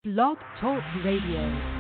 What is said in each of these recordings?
Blog Talk Radio.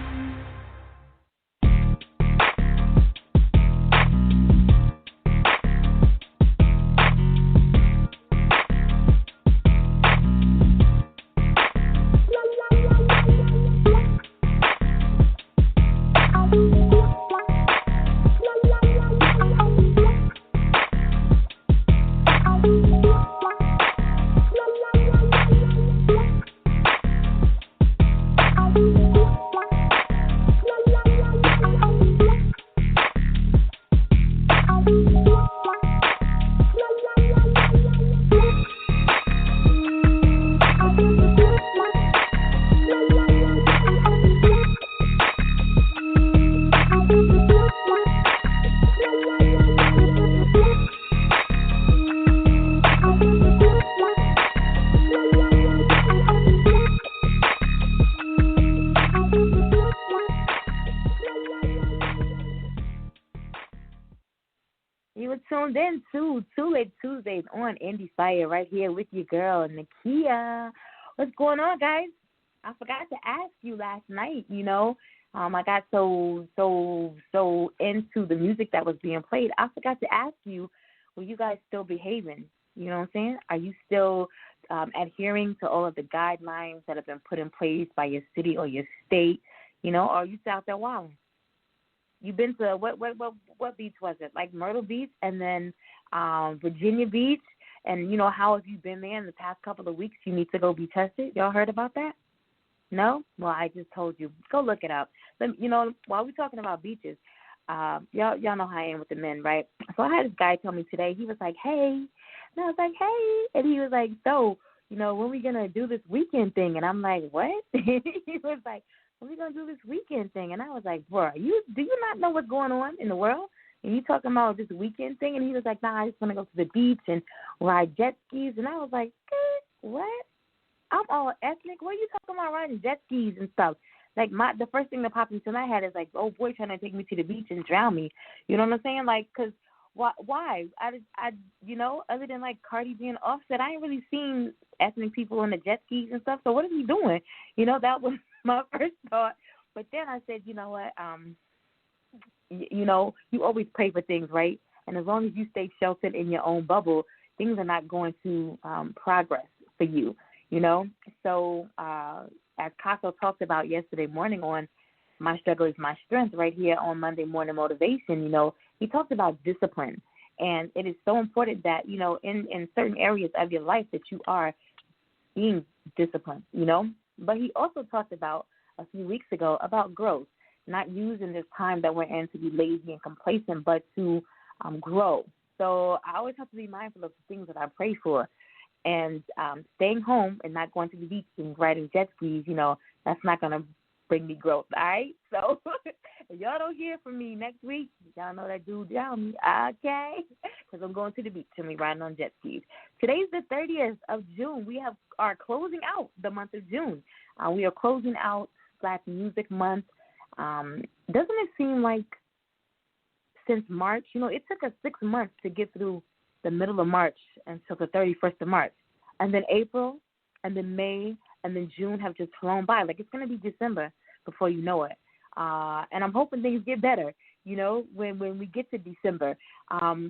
Tuesdays on Endie Fiya right here with your girl, Natashia. What's going on, guys? I forgot to ask you last night, I got so into the music that was being played. I forgot to ask you, were you guys still behaving? You know what I'm saying? Are you still adhering to all of the guidelines that have been put in place by your city or your state? Or are you still out there wilding? You've been to what beach was it? Like Myrtle Beach and then Virginia Beach. And, how have you been there in the past couple of weeks? You need to go be tested. Y'all heard about that? No? Well, I just told you. Go look it up. While we're talking about beaches, y'all know how I am with the men, right? So I had this guy tell me today, he was like, hey. And I was like, hey. And he was like, so, when we going to do this weekend thing? And I'm like, what? He was like, when we going to do this weekend thing? And I was like, bro, do you not know what's going on in the world? And you talking about this weekend thing? And he was like, nah, I just want to go to the beach and ride jet skis. And I was like, what? I'm all ethnic. What are you talking about riding jet skis and stuff? Like, the first thing that popped into my head is like, oh, boy, trying to take me to the beach and drown me. You know what I'm saying? Like, because why? I other than, like, Cardi B and Offset, I ain't really seen ethnic people on the jet skis and stuff. So what is he doing? That was my first thought. But then I said, you know what? You always pray for things, right? And as long as you stay sheltered in your own bubble, things are not going to progress for you, So as Kako talked about yesterday morning on My Struggle is My Strength right here on Monday Morning Motivation, he talked about discipline. And it is so important that, in certain areas of your life that you are being disciplined, But he also talked about a few weeks ago about growth, not using this time that we're in to be lazy and complacent, but to grow. So I always have to be mindful of the things that I pray for. And staying home and not going to the beach and riding jet skis, that's not going to bring me growth, all right? So if y'all don't hear from me next week, y'all know that dude down me, okay? Because I'm going to the beach and we riding on jet skis. Today's the 30th of June. We are closing out the month of June. We are closing out Black Music Month. Doesn't it seem like since March, it took us 6 months to get through the middle of March until the 31st of March. And then April, and then May, and then June have just flown by. Like, it's going to be December before you know it. And I'm hoping things get better, when we get to December.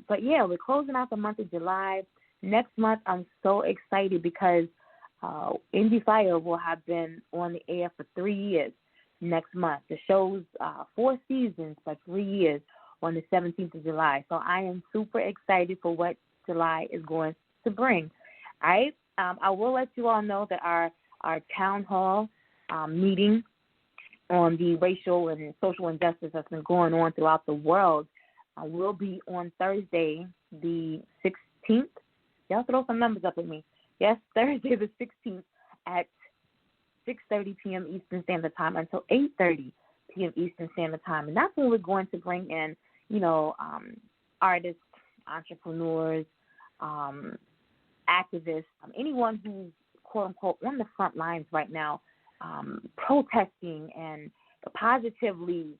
But, yeah, we're closing out the month of July. Next month, I'm so excited because Endie Fiya will have been on the air for 3 years next month. The show's 4 seasons for 3 years on the 17th of July. So I am super excited for what July is going to bring. All right? I will let you all know that our town hall meeting on the racial and social injustice that's been going on throughout the world will be on Thursday, the 16th. Y'all throw some numbers up at me. Yes, Thursday the 16th at 6:30 p.m. Eastern Standard Time until 8:30 p.m. Eastern Standard Time. And that's when we're going to bring in, artists, entrepreneurs, activists, anyone who's, quote-unquote, on the front lines right now, protesting and positively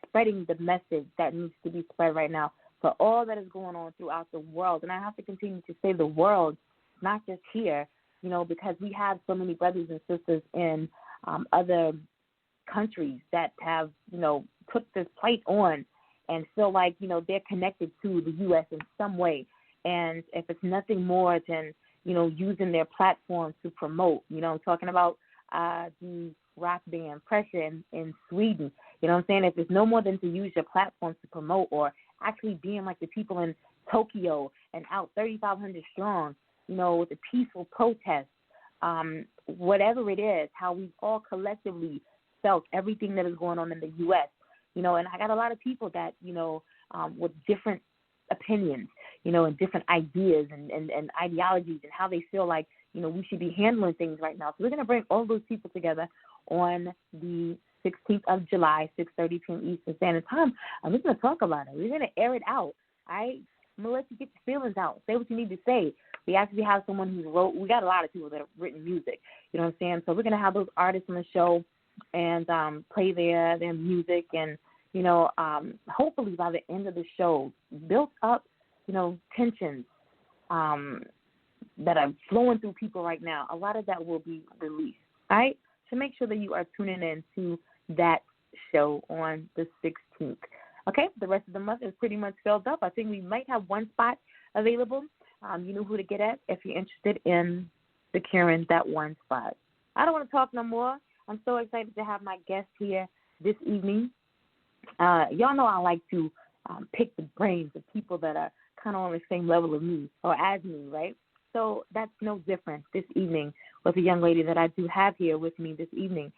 spreading the message that needs to be spread right now for all that is going on throughout the world. And I have to continue to say the world, not just here, because we have so many brothers and sisters in other countries that have, put this plight on and feel like, they're connected to the U.S. in some way. And if it's nothing more than, using their platform to promote, I'm talking about the rock band Pressure in Sweden. You know what I'm saying? If it's no more than to use your platform to promote, or actually being like the people in Tokyo and out 3,500 strong, with a peaceful protest, whatever it is, how we've all collectively felt everything that is going on in the U.S., and I got a lot of people that, with different opinions, and different ideas and ideologies and how they feel like, we should be handling things right now. So we're going to bring all those people together on the 16th of July, 6:30 p.m. Eastern Standard Time. And we're going to talk about it. We're going to air it out. I'm going to let you get your feelings out. Say what you need to say. We actually have someone who wrote. We got a lot of people that have written music. You know what I'm saying? So we're going to have those artists on the show and play their music and, hopefully by the end of the show, built up, tensions that are flowing through people right now. A lot of that will be released, all right? So make sure that you are tuning in to that show on the 16th. Okay, the rest of the month is pretty much filled up. I think we might have one spot available. You know who to get at if you're interested in securing that one spot. I don't want to talk no more. I'm so excited to have my guest here this evening. Y'all know I like to pick the brains of people that are kind of on the same level of me or as me, right? So that's no different this evening with a young lady that I do have here with me this evening.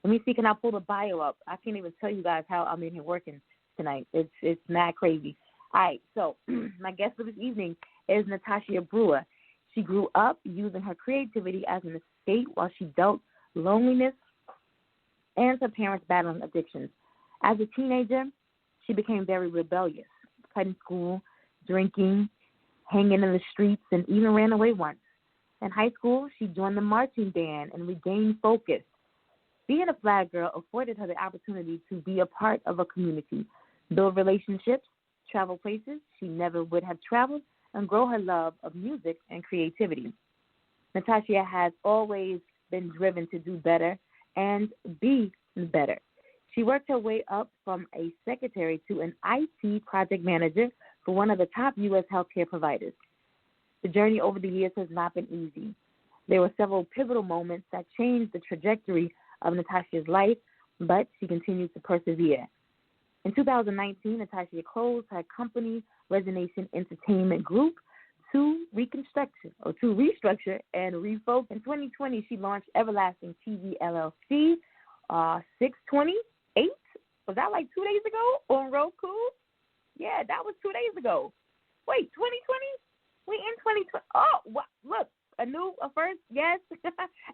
Let me see, can I pull the bio up? I can't even tell you guys how I'm in here working tonight. It's mad crazy. All right, so my guest for this evening is Natashia Brewer. She grew up using her creativity as an escape while she dealt loneliness and her parents battling addictions. As a teenager, she became very rebellious, cutting school, drinking, hanging in the streets, and even ran away once. In high school, she joined the marching band and regained focus. Being a flag girl afforded her the opportunity to be a part of a community, build relationships, travel places she never would have traveled, and grow her love of music and creativity. Natashia has always been driven to do better and be better. She worked her way up from a secretary to an IT project manager for one of the top U.S. healthcare providers. The journey over the years has not been easy. There were several pivotal moments that changed the trajectory of Natashia's life, but she continued to persevere. In 2019, Natashia closed her company, Resonation Entertainment Group, to restructure and refocus. In 2020, she launched Everlasting TV LLC, 6/28. Was that like 2 days ago on Roku? Yeah, that was 2 days ago. Wait, 2020? We in 2020. Oh, look, a first, yes.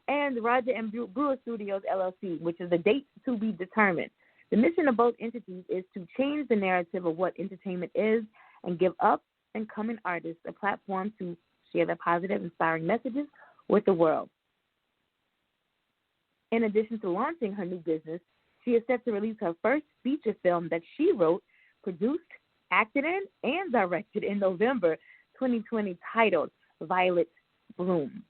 And Roger and Brewer Studios, LLC, which is the date to be determined. The mission of both entities is to change the narrative of what entertainment is and give up and coming artists a platform to share their positive, inspiring messages with the world. In addition to launching her new business, she is set to release her first feature film that she wrote, produced, acted in, and directed in November 2020, titled Violet Bloom.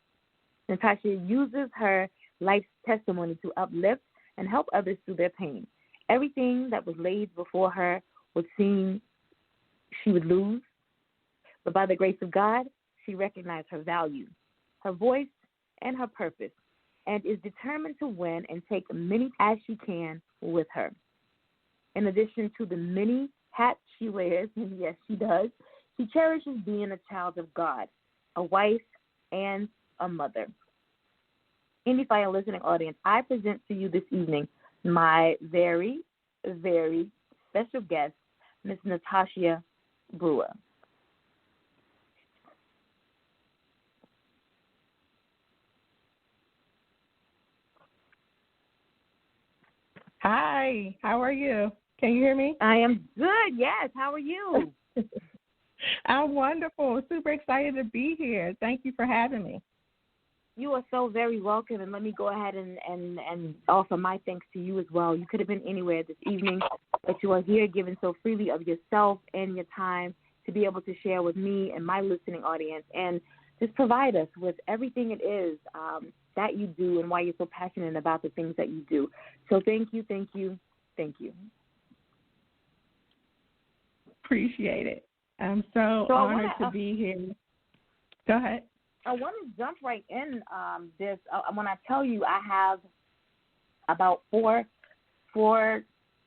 Natasha uses her life's testimony to uplift and help others through their pain. Everything that was laid before her would seem she would lose, but by the grace of God, she recognized her value, her voice, and her purpose, and is determined to win and take many as she can with her. In addition to the many hats she wears, and yes, she does, she cherishes being a child of God, a wife, and a mother. Endie Fiya listening audience, I present to you this evening my very, very special guest, Miss Natashia Brewer. Hi, how are you? Can you hear me? I am good, yes. How are you? I'm wonderful. Super excited to be here. Thank you for having me. You are so very welcome, and let me go ahead and offer my thanks to you as well. You could have been anywhere this evening, but you are here giving so freely of yourself and your time to be able to share with me and my listening audience. And just provide us with everything it is that you do and why you're so passionate about the things that you do. So thank you, thank you, thank you. Appreciate it. I'm so honored to be here. Go ahead. I want to jump right in this. When I tell you I have about four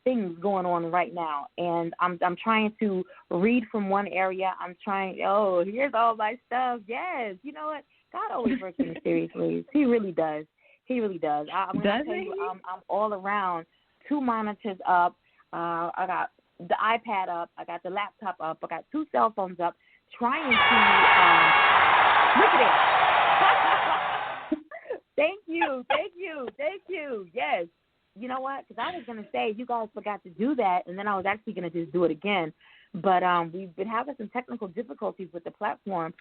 things going on right now, and I'm trying to read from one area. Here's all my stuff. Yes, you know what? God always works in mysterious ways. He really does. He really does. I'm going to tell you, I'm all around. 2 monitors up. I got the iPad up. I got the laptop up. I got 2 cell phones up, trying to look at it. Thank you. Yes. You know what? Because I was going to say you guys forgot to do that, and then I was actually going to just do it again. But we've been having some technical difficulties with the platform,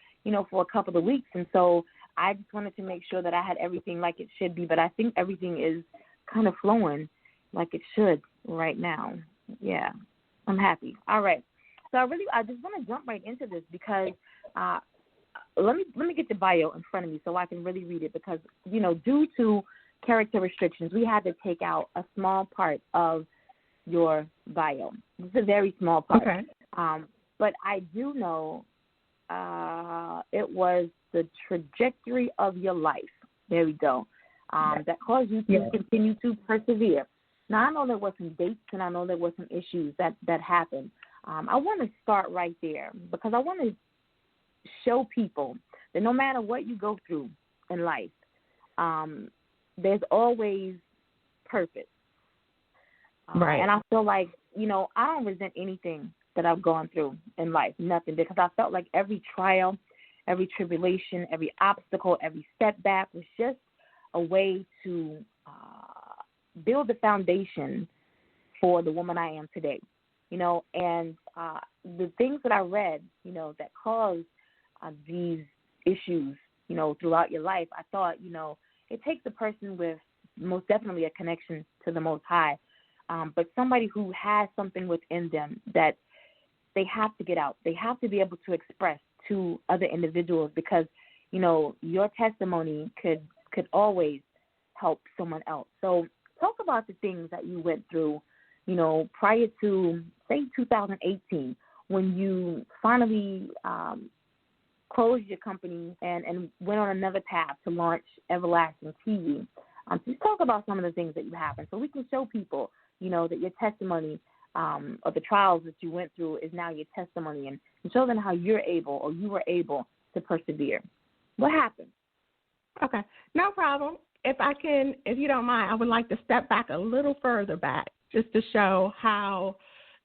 for a couple of weeks. And so I just wanted to make sure that I had everything like it should be. But I think everything is kind of flowing like it should right now. Yeah, I'm happy. All right. So I just want to jump right into this because let me get the bio in front of me so I can really read it because, due to character restrictions, we had to take out a small part of your bio. It's a very small part. Okay. But I do know it was the trajectory of your life. There we go. That caused you to continue to persevere. Now, I know there were some dates and I know there were some issues that happened. I want to start right there because I want to show people that no matter what you go through in life, there's always purpose. Right. And I feel like, I don't resent anything that I've gone through in life, nothing, because I felt like every trial, every tribulation, every obstacle, every setback was just a way to build the foundation for the woman I am today, and the things that I read, that caused these issues, throughout your life, I thought, it takes a person with most definitely a connection to the Most High, but somebody who has something within them that they have to get out. They have to be able to express to other individuals because, your testimony could always help someone else. So talk about the things that you went through, prior to, say, 2018, when you finally closed your company and went on another path to launch Everlasting TV. Just talk about some of the things that you happened so we can show people, that your testimony of the trials that you went through is now your testimony and show them how you were able to persevere. What happened? Okay, no problem. If you don't mind, I would like to step back a little further back just to show how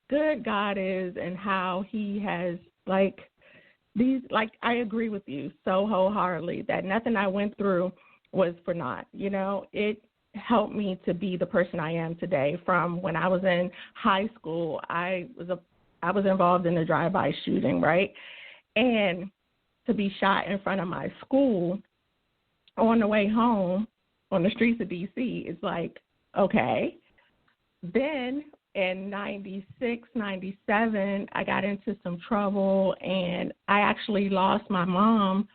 good God is and how he has, I agree with you so wholeheartedly that nothing I went through was for naught. It helped me to be the person I am today. From when I was in high school, I was involved in a drive-by shooting, right? And to be shot in front of my school on the way home on the streets of D.C. is like, okay. Then in 96, 97, I got into some trouble, and I actually lost my mom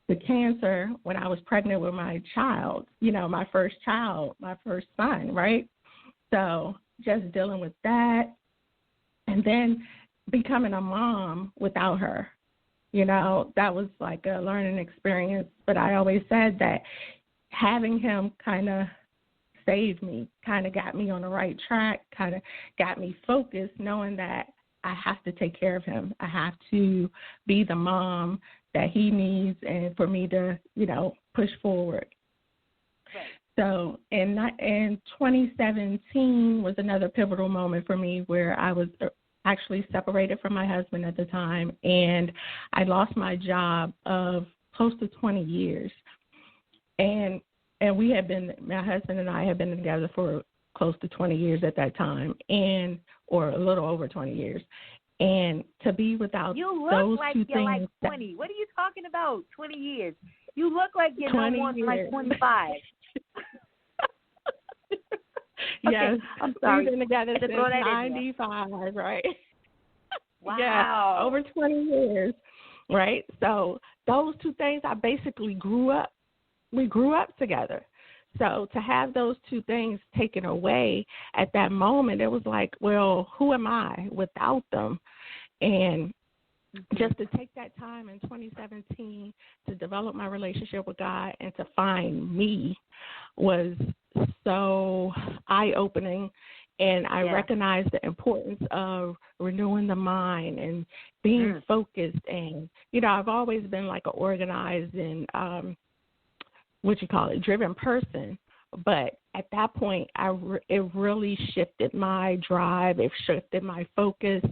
to cancer when I was pregnant with my child, my first child, my first son, right? So just dealing with that, and then becoming a mom without her, that was like a learning experience. But I always said that having him kind of saved me, kind of got me on the right track, kind of got me focused, knowing that I have to take care of him. I have to be the mom that he needs and for me to, push forward. Right. So in 2017 was another pivotal moment for me where I was actually separated from my husband at the time, and I lost my job of close to 20 years. And my husband and I had been together for close to 20 years at that time, or a little over 20 years. And to be without those like two you're things. Like 20. What are you talking about? 20 years. You look like you're no more than like 25. Yes. Okay, I'm sorry. We've been together since 95, right? Wow. Yeah, over 20 years, right? So those two things, I basically we grew up together. So to have those two things taken away at that moment, it was like, well, who am I without them? And just to take that time in 2017 to develop my relationship with God and to find me was so eye-opening. And I recognized the importance of renewing the mind and being focused. And, you know, I've always been like an organized and, driven person. But at that point, it really shifted my drive. It shifted my focus,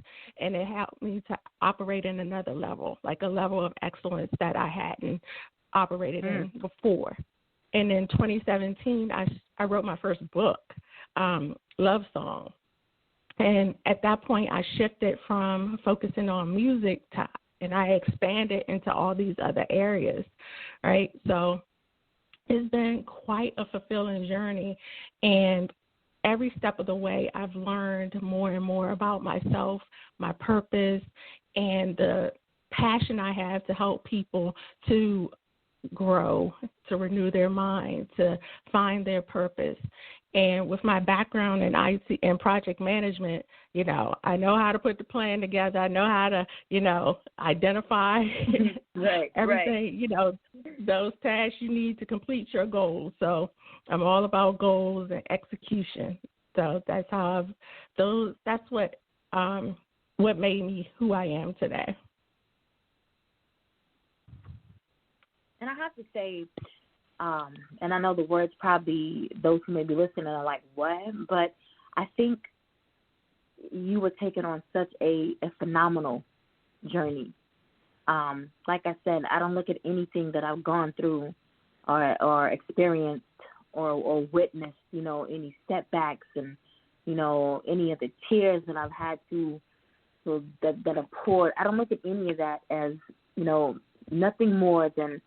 and it helped me to operate in another level, like a level of excellence that I hadn't operated in before. And in 2017, I wrote my first book, Love Song. And at that point, I shifted from focusing on music and I expanded into all these other areas, right? So it's been quite a fulfilling journey, and every step of the way I've learned more and more about myself, my purpose, and the passion I have to help people to grow, to renew their mind, to find their purpose. And with my background in IT and project management, you know, I know how to put the plan together. I know how to, you know, identify everything, you know, those tasks you need to complete your goals. So I'm all about goals and execution. So that's how that's what made me who I am today. And I have to say, and I know the words probably, those who may be listening are like, what? But I think you were taking on such a phenomenal journey. Like I said, I don't look at anything that I've gone through or experienced or witnessed, you know, any setbacks and, you know, any of the tears that I've had that have poured. I don't look at any of that as, you know, nothing more than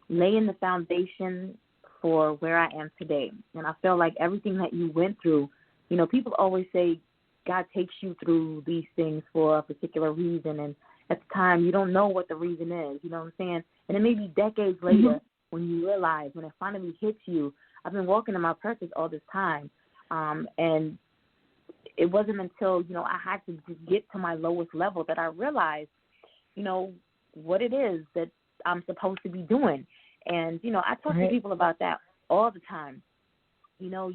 laying the foundation for where I am today. And I feel like everything that you went through, you know, people always say God takes you through these things for a particular reason, and at the time you don't know what the reason is, you know what I'm saying? And it may be decades later when you realize, when it finally hits you, I've been walking in my purpose all this time, and it wasn't until, you know, I had to just get to my lowest level that I realized, you know, what it is that I'm supposed to be doing. And, you know, I talk to people about that all the time. You know,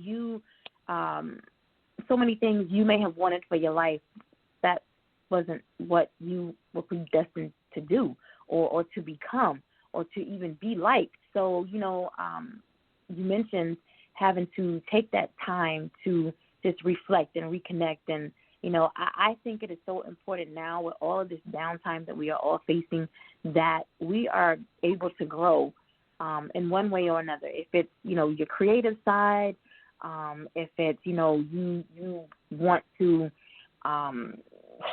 so many things you may have wanted for your life that wasn't what you were predestined to do or to become or to even be like. So, you know, you mentioned having to take that time to just reflect and reconnect. And, you know, I think it is so important now with all of this downtime that we are all facing that we are able to grow in one way or another. If it's, you know, your creative side, if it's, you know, you want to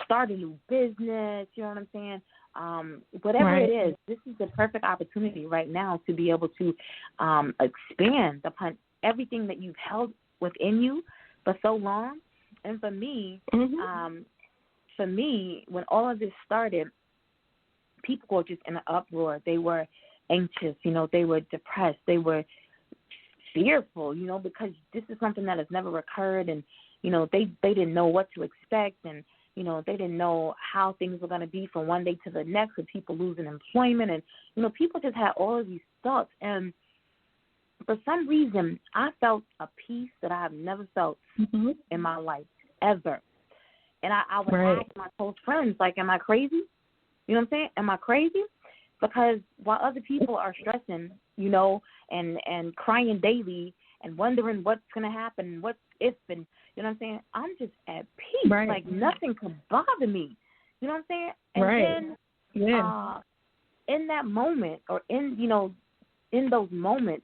start a new business, you know what I'm saying? Whatever it is, this is the perfect opportunity right now to be able to expand upon everything that you've held within you for so long. And for me, when all of this started, people were just in an uproar. They were anxious, you know, they were depressed, they were fearful, you know, because this is something that has never occurred, and, you know, they didn't know what to expect, and, you know, they didn't know how things were going to be from one day to the next with people losing employment, and, you know, people just had all of these thoughts, and for some reason, I felt a peace that I have never felt in my life, ever. And I would ask my close friends, like, am I crazy? You know what I'm saying? Am I crazy? Because while other people are stressing, you know, and crying daily and wondering what's going to happen, what if, and, you know what I'm saying? I'm just at peace. Like, nothing could bother me. You know what I'm saying? And then in that moment, or in, you know, in those moments,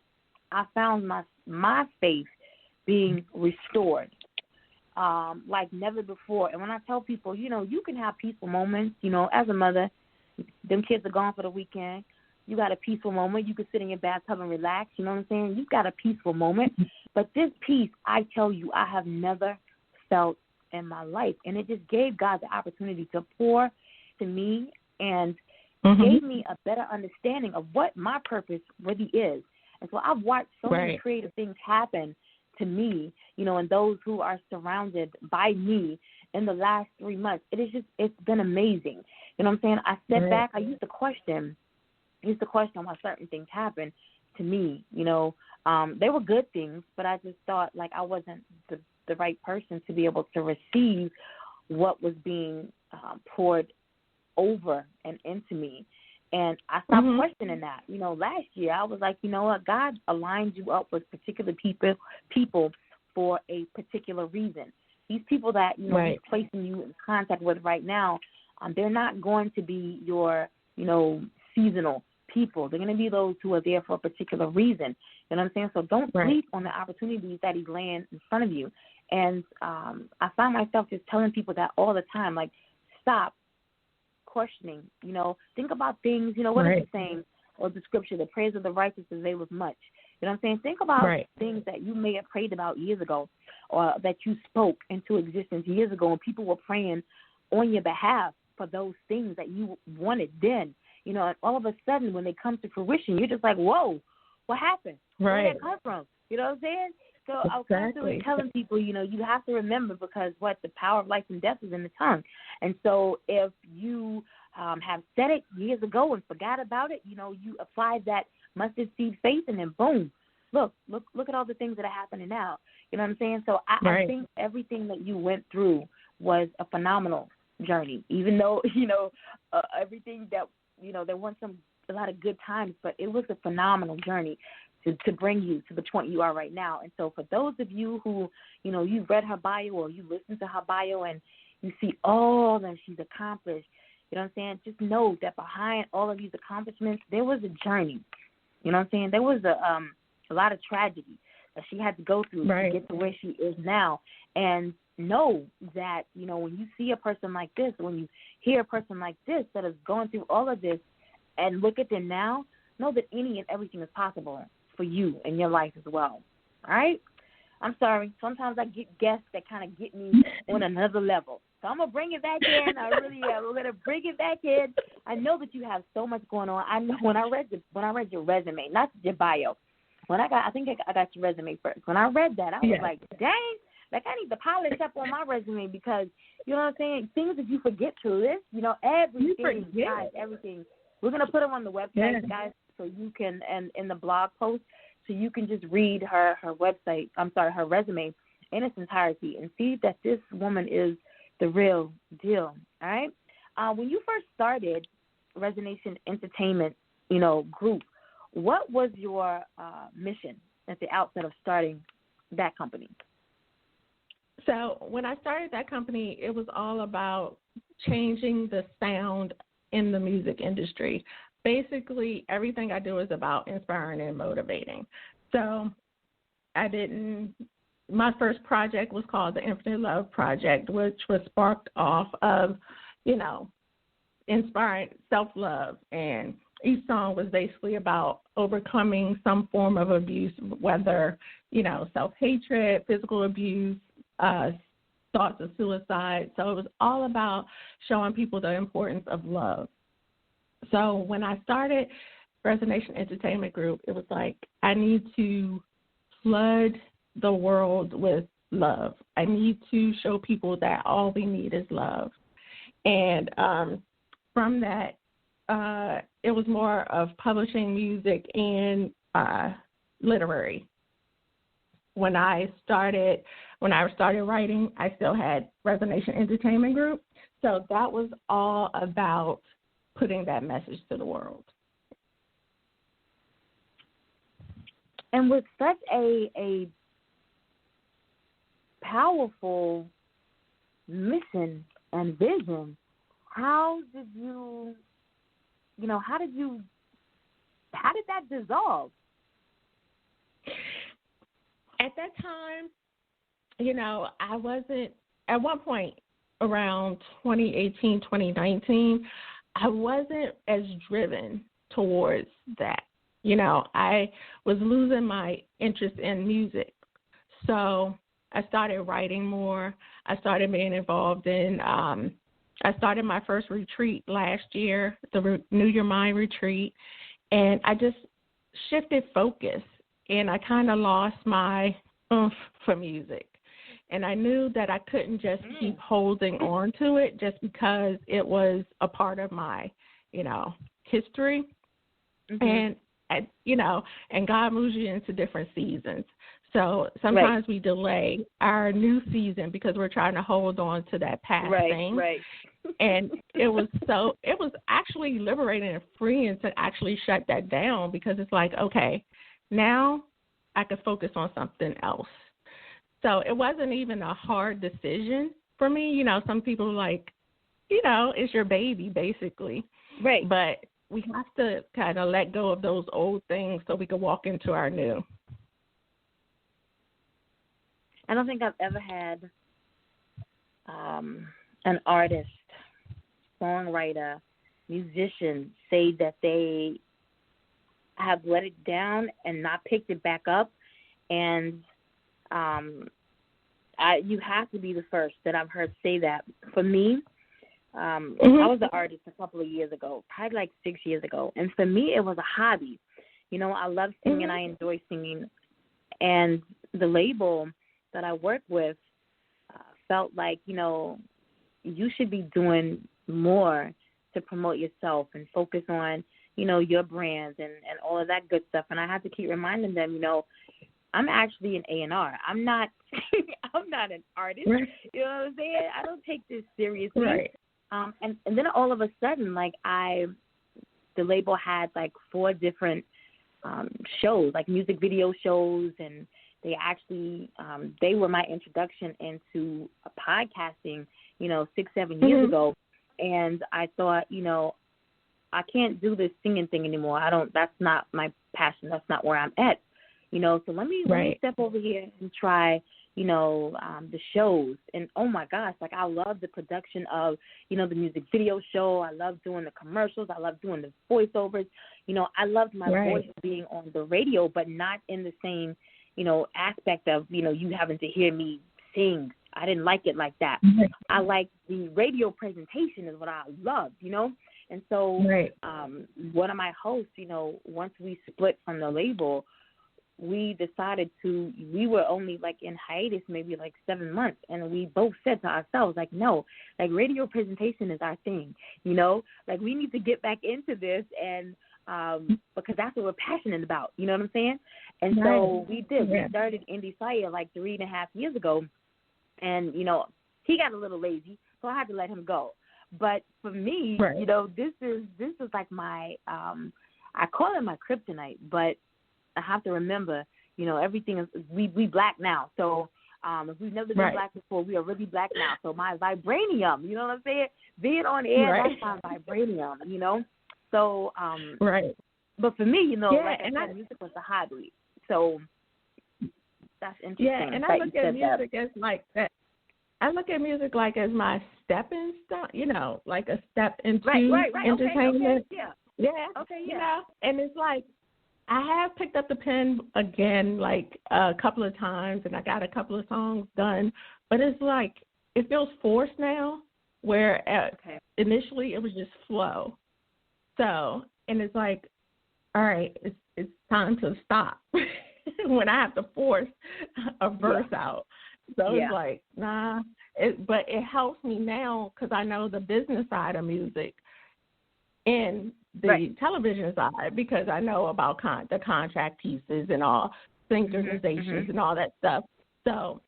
I found my faith being restored like never before. And when I tell people, you know, you can have peaceful moments, you know, as a mother, them kids are gone for the weekend. You got a peaceful moment. You can sit in your bathtub and relax. You know what I'm saying? You've got a peaceful moment. But this peace, I tell you, I have never felt in my life. And it just gave God the opportunity to pour to me. And gave me a better understanding of what my purpose really is. And so I've watched so many creative things happen to me, you know, and those who are surrounded by me in the last 3 months. It's been amazing. You know what I'm saying? I step back. I used to question why certain things happen to me. You know, they were good things, but I just thought like I wasn't the right person to be able to receive what was being poured over and into me. And I stopped questioning that. You know, last year I was like, you know what, God aligns you up with particular people for a particular reason. These people that, you know, He's placing you in contact with right now, they're not going to be your, you know, seasonal people. They're going to be those who are there for a particular reason. You know what I'm saying? So don't sleep on the opportunities that He's laying in front of you. And I find myself just telling people that all the time, like, stop questioning, you know, think about things, you know, what is the saying or the scripture, the prayers of the righteous availeth much. You know what I'm saying? Think about things that you may have prayed about years ago or that you spoke into existence years ago and people were praying on your behalf for those things that you wanted then. You know, and all of a sudden when they come to fruition, you're just like, whoa, what happened? Where did that come from? You know what I'm saying? So I was constantly telling people, you know, you have to remember because the power of life and death is in the tongue. And so if you have said it years ago and forgot about it, you know, you apply that mustard seed faith and then boom, look at all the things that are happening now. You know what I'm saying? So I think everything that you went through was a phenomenal journey, even though, you know, everything that, you know, there weren't a lot of good times, but it was a phenomenal journey to bring you to the point you are right now. And so for those of you who, you know, you've read her bio or you listen to her bio and you see all that she's accomplished, you know what I'm saying, just know that behind all of these accomplishments, there was a journey. You know what I'm saying? There was a lot of tragedy that she had to go through to get to where she is now. And know that, you know, when you see a person like this, when you hear a person like this that is going through all of this and look at them now, know that any and everything is possible for you in your life as well. All right? I'm sorry. Sometimes I get guests that kind of get me on another level. So I'm going to bring it back in. I really am. We're going to bring it back in. I know that you have so much going on. I know when I read your resume, not your bio, I think I got your resume first. When I read that, I was like, dang, like I need to polish up on my resume because, you know what I'm saying, things that you forget to list, you know, everything, guys, everything. We're going to put them on the website, guys, so you can, and in the blog post, so you can just read her website, her resume in its entirety and see that this woman is the real deal, all right? When you first started Resonation Entertainment, you know, group, what was your mission at the outset of starting that company? So when I started that company, it was all about changing the sound in the music industry. Basically, everything I do is about inspiring and motivating. So my first project was called the Infinite Love Project, which was sparked off of, you know, inspiring self-love. And each song was basically about overcoming some form of abuse, whether, you know, self-hatred, physical abuse, thoughts of suicide. So it was all about showing people the importance of love. So when I started Resonation Entertainment Group, it was like I need to flood the world with love. I need to show people that all we need is love. And from that, it was more of publishing music and literary. When I started writing, I still had Resonation Entertainment Group. So that was all about putting that message to the world. And with such a powerful mission and vision, how did that dissolve? At that time, you know, I wasn't, at one point around 2018, 2019, I wasn't as driven towards that. You know, I was losing my interest in music. So I started writing more. I started being involved in I started my first retreat last year, the Renew Your Mind retreat, and I just shifted focus, and I kind of lost my oomph for music. And I knew that I couldn't just keep holding on to it just because it was a part of my, history. And, and God moves you into different seasons. So sometimes we delay our new season because we're trying to hold on to that past thing. Right. And it was actually liberating and freeing to actually shut that down, because it's like, okay, now I could focus on something else. So it wasn't even a hard decision for me. Some people are like, it's your baby, basically. Right. But we have to kind of let go of those old things so we can walk into our new. I don't think I've ever had an artist, songwriter, musician say that they have let it down and not picked it back up. And you have to be the first that I've heard say that. For me, I was an artist a couple of years ago, probably like 6 years ago. And for me, it was a hobby. I love singing. I enjoy singing. And the label that I work with felt like, you should be doing more to promote yourself and focus on, your brands and all of that good stuff. And I have to keep reminding them, I'm actually an A&R. I'm not I'm not an artist. Right. You know what I'm saying? I don't take this seriously. Right. And then all of a sudden, like the label had like 4 different shows, like music video shows, and they actually they were my introduction into podcasting, 6-7 years ago. And I thought, I can't do this singing thing anymore. That's not my passion. That's not where I'm at. So let me step over here and try, the shows. And, oh, my gosh, like I love the production of, the music video show. I love doing the commercials. I love doing the voiceovers. I loved my voice being on the radio, but not in the same, aspect of, you having to hear me sing. I didn't like it like that. I like the radio presentation is what I loved, And so one of my hosts, once we split from the label, we decided we were only like in hiatus maybe like 7 months, and we both said to ourselves, like, no, like radio presentation is our thing, like we need to get back into this, and because that's what we're passionate about, you know what I'm saying? And so we did. We started Endie Fiya like 3.5 years ago, and, he got a little lazy, so I had to let him go. But for me, this is like my, I call it my kryptonite, but I have to remember, everything is, we Black now. So if we've never been Black before, we are really Black now. So my vibranium, you know what I'm saying? Being on air, that's my vibranium, So, but for me, like I said, music was a hobby. So that's interesting. Yeah, and I look at music as like that. I look at music like as my stepping stone, like a step into entertainment. Okay, And it's like I have picked up the pen again like a couple of times, and I got a couple of songs done, but it's like it feels forced now, where initially it was just flow. So, and it's like, all right, it's time to stop when I have to force a verse out. So it's like, nah. But it helps me now because I know the business side of music and the television side, because I know about the contract pieces and all, synchronizations and all that stuff. So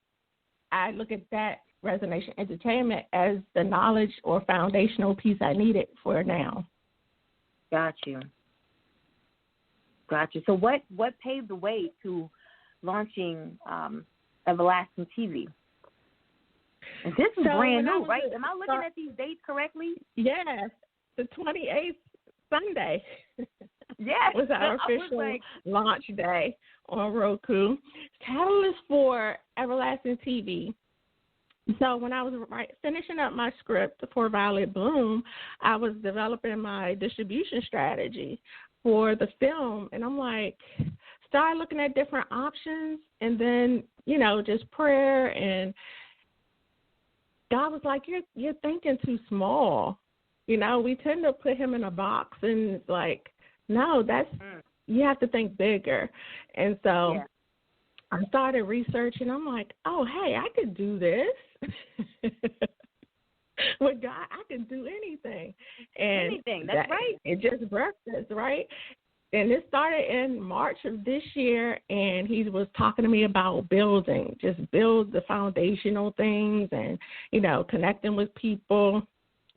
I look at that Resonation Entertainment as the knowledge or foundational piece I needed for now. Got you. So what paved the way to launching Everlasting TV? And this is brand new, right? Am I looking at these dates correctly? Yes, the 28th Sunday. Yes, was our official launch day on Roku. Catalyst for Everlasting TV. So when I was finishing up my script for Violet Bloom, I was developing my distribution strategy for the film, and I'm like, started looking at different options, and then, just prayer and God was like, you're thinking too small. You know, we tend to put him in a box, and it's like, no, you have to think bigger. And so I started researching. I'm like, oh, hey, I could do this. With God, I can do anything. And anything, that's right. It just birthed us, right? And it started in March of this year, and he was talking to me about just build the foundational things and, you know, connecting with people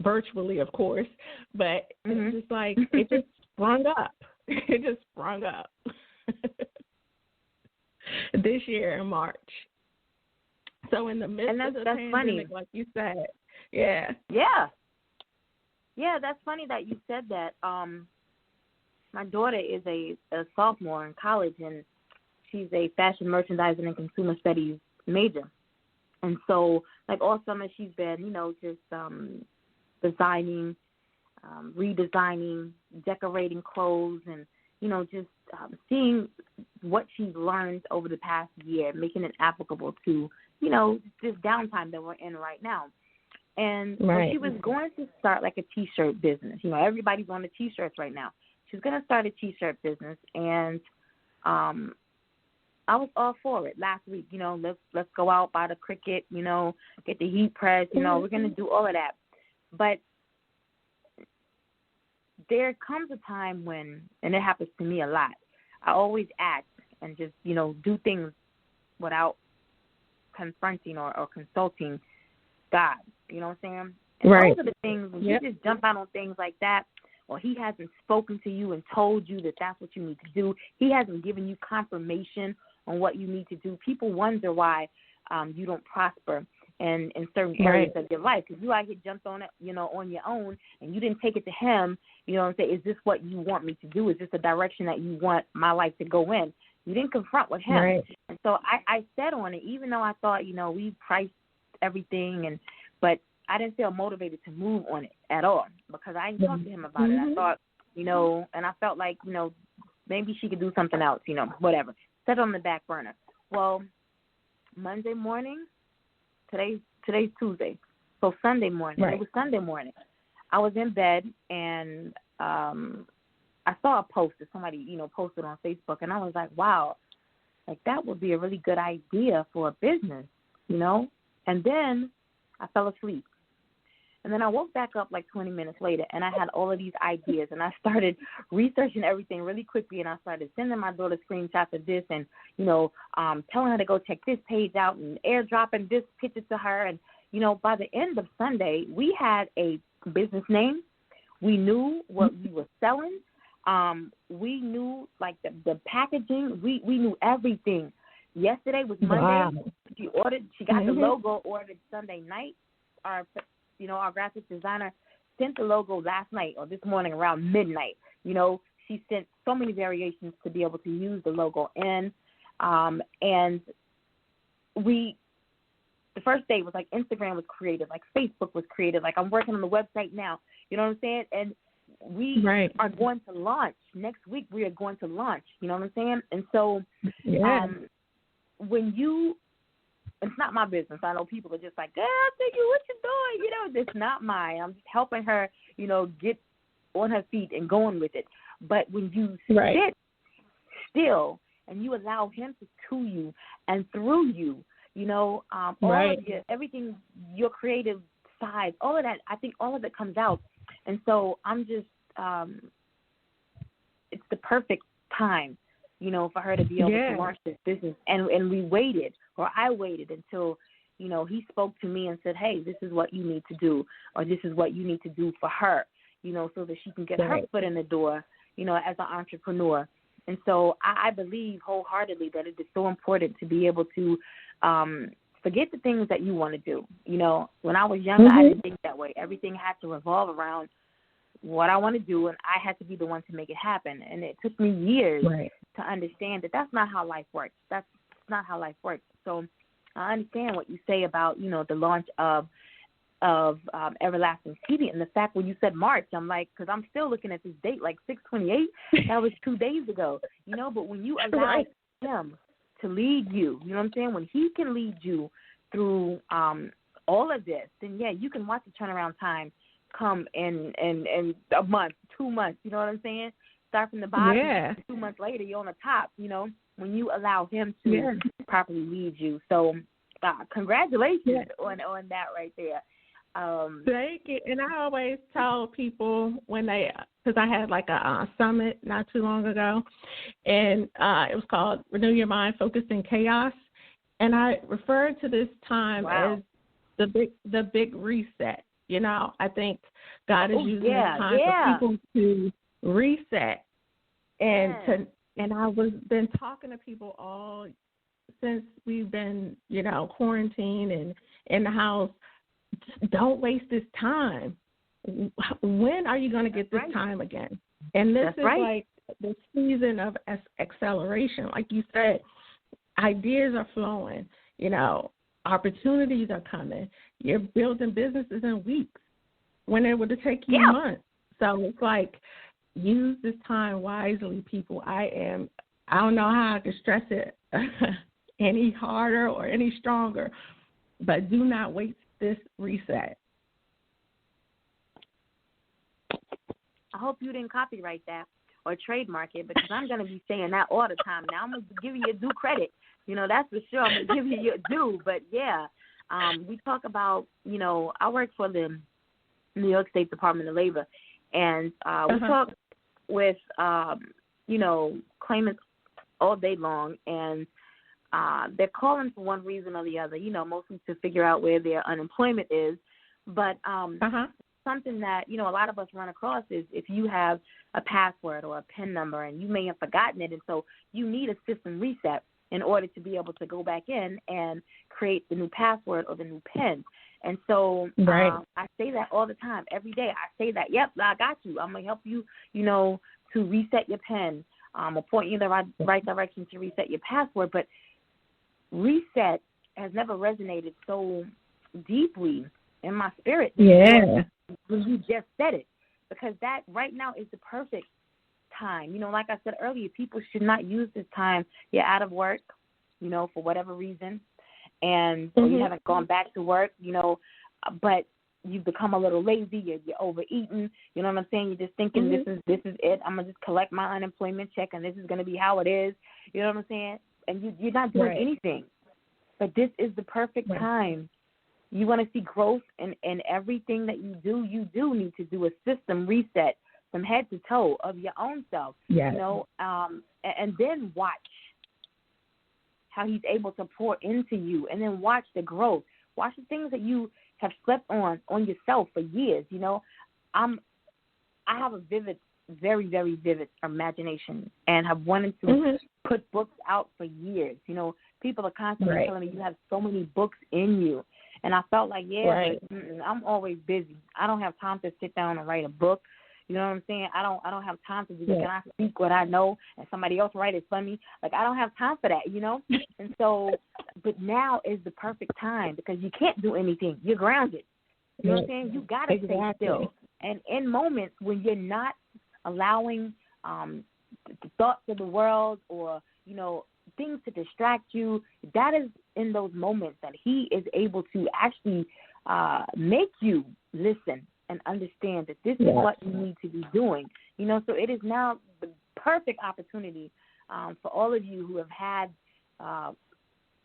virtually, of course. But it's just like, it just sprung up. It just sprung up this year in March. So in the midst of the pandemic, funny. Like you said, yeah, that's funny that you said that. My daughter is a sophomore in college, and she's a fashion merchandising and consumer studies major. And so, like, all summer she's been, you know, just designing, redesigning, decorating clothes, and, you know, just seeing what she's learned over the past year, making it applicable to, you know, this downtime that we're in right now. And so she was going to start, like, a T-shirt business. You know, everybody's on the T-shirts right now. She's going to start a T-shirt business, and I was all for it last week. You know, let's go out, buy the Cricut, you know, get the heat press, you know, we're going to do all of that. But there comes a time when, and it happens to me a lot, I always act and just, you know, do things without confronting or consulting God. You know what I'm saying? And those are the things, when you just jump out on things like that, or he hasn't spoken to you and told you that that's what you need to do, he hasn't given you confirmation on what you need to do, people wonder why you don't prosper in certain areas of your life, because you out here jumped on it, you know, on your own, and you didn't take it to him, you know, and say, is this what you want me to do? Is this the direction that you want my life to go in? You didn't confront with him. And so I said on it, even though I thought, you know, we priced everything, but I didn't feel motivated to move on it at all, because I didn't talk to him about it. I thought, you know, and I felt like, you know, maybe she could do something else, you know, whatever. Set it on the back burner. Well, Monday morning, today's Tuesday, so Sunday morning, it was Sunday morning, I was in bed, and I saw a post that somebody, you know, posted on Facebook, and I was like, wow, like that would be a really good idea for a business, you know. And then I fell asleep. And then I woke back up like 20 minutes later, and I had all of these ideas, and I started researching everything really quickly, and I started sending my daughter screenshots of this and, you know, telling her to go check this page out and airdropping this picture to her. And, you know, by the end of Sunday, we had a business name. We knew what we were selling. We knew, like, the packaging. We knew everything. Yesterday was Monday. Wow. She got the logo ordered Sunday night. Our graphic designer sent the logo last night or this morning around midnight. You know, she sent so many variations to be able to use the logo in. And the first day was like Instagram was created, like Facebook was created, like I'm working on the website now. You know what I'm saying? And we are going to launch. Next week we are going to launch. You know what I'm saying? And so when it's not my business. I know people are just like, girl, thank you, what you doing? You know, it's not mine. I'm just helping her, you know, get on her feet and going with it. But when you sit still and you allow him to you and through you, you know, all of everything, your creative side, all of that, I think all of it comes out. And so I'm just, it's the perfect time, you know, for her to be able to launch this business. And we waited, or I waited until, you know, he spoke to me and said, hey, this is what you need to do, or this is what you need to do for her, you know, so that she can get her foot in the door, you know, as an entrepreneur. And so I believe wholeheartedly that it is so important to be able to forget the things that you want to do. You know, when I was younger, I didn't think that way. Everything had to revolve around what I want to do, and I had to be the one to make it happen. And it took me years to understand that that's not how life works. That's not how life works. So I understand what you say about, you know, the launch of Everlasting TV, and the fact when you said March, I'm like, because I'm still looking at this date, like 6/28. That was 2 days ago, you know. But when you allow him to lead you, you know what I'm saying? When he can lead you through all of this, then, yeah, you can watch the turnaround time come in a month, 2 months. You know what I'm saying? Start from the bottom. Yeah. 2 months later, you're on the top, when you allow him to properly lead you. So congratulations on that right there. Thank you. And I always tell people because I had like a summit not too long ago, and it was called Renew Your Mind, Focus in Chaos. And I referred to this time as the big reset. I think God is using this time for people to reset and I been talking to people all since we've been, quarantined and in the house. Just don't waste this time. When are you going to get this time again? And this is like the season of acceleration. Like you said, ideas are flowing, opportunities are coming. You're building businesses in weeks when it would take you months. So it's like, use this time wisely, people. I don't know how I can stress it any harder or any stronger, but do not waste this reset. I hope you didn't copyright that or trademark it, because I'm going to be saying that all the time. Now, I'm going to give you your due credit. That's for sure. I'm going to give you your due. But, we talk about, I work for the New York State Department of Labor, and we talk with, claimants all day long, and they're calling for one reason or the other, mostly to figure out where their unemployment is. But something that, a lot of us run across is if you have a password or a PIN number and you may have forgotten it, and so you need a system reset in order to be able to go back in and create the new password or the new PIN. And so I say that all the time, every day. I say that, yep, I got you. I'm going to help you, to reset your PIN, or point you in the right direction to reset your password. But reset has never resonated so deeply in my spirit when you just said it, because that right now is the perfect time. Like I said earlier, people should not use this time. You're out of work, for whatever reason, and so you haven't gone back to work, but you've become a little lazy, you're overeating, you know what I'm saying? You're just thinking this is it. I'm gonna just collect my unemployment check and this is gonna be how it is. You know what I'm saying? And you're not doing anything. But this is the perfect time. You want to see growth in everything that you do need to do a system reset from head to toe of your own self. And then watch how he's able to pour into you, and then watch the growth. Watch the things that you have slept on yourself for years. I have a very, very vivid imagination and have wanted to put books out for years. People are constantly telling me you have so many books in you. And I felt like, but I'm always busy. I don't have time to sit down and write a book. You know what I'm saying? I don't have time to do that. Can I speak what I know and somebody else write it for me? Like, I don't have time for that, And so, but now is the perfect time because you can't do anything. You're grounded. You know what I'm saying? You got to stay still. And in moments when you're not allowing the thoughts of the world or, things to distract you, that is in those moments that he is able to actually make you listen and understand that this is what you need to be doing. So it is now the perfect opportunity for all of you who have had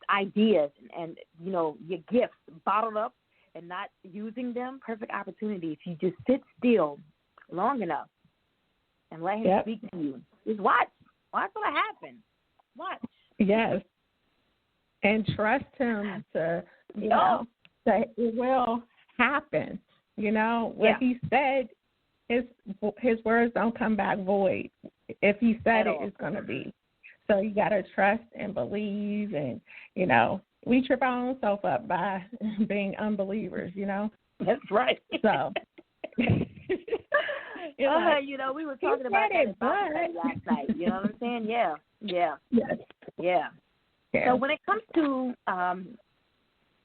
ideas and your gifts bottled up and not using them. Perfect opportunity if you just sit still long enough and let him speak to you. Just watch. Watch what happens. Watch. Yes. And trust him to, that it will happen. What he said, his words don't come back void. If he said it, it's going to be. So you got to trust and believe. And, we trip our own self up by being unbelievers, That's right. So. We were talking about that last night. You know what I'm saying? Yeah. Yes. So when it comes to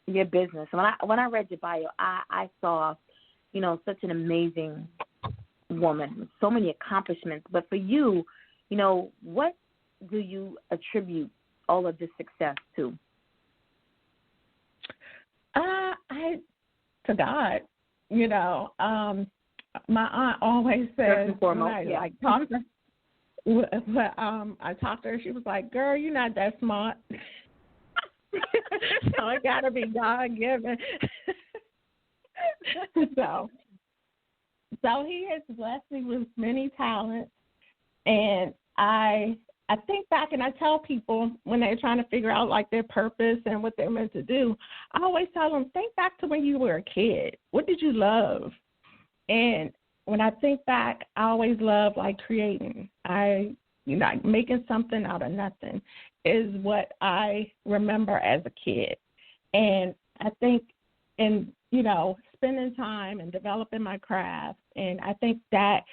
your business, when I read your bio, I saw, such an amazing woman with so many accomplishments. But for you, what do you attribute all of this success to? to God. My aunt always says, when I talk to I talked to her, she was like, girl, you're not that smart. So it got to be God-given. So he has blessed me with many talents. And I think back and I tell people when they're trying to figure out, like, their purpose and what they're meant to do, I always tell them, think back to when you were a kid. What did you love? And when I think back, I always love, like, creating. Making something out of nothing is what I remember as a kid. And I think spending time and developing my craft, and I think that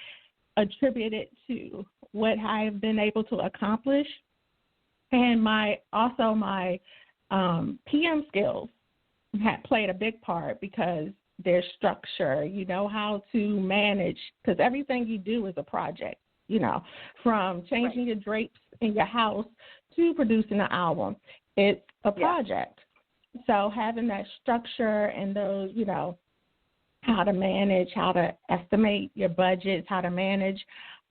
attributed to what I have been able to accomplish. And my PM skills have played a big part because there's structure. You know how to manage, because everything you do is a project, from changing your drapes in your house to producing an album. It's a project. So having that structure and those, how to manage, how to estimate your budgets, how to manage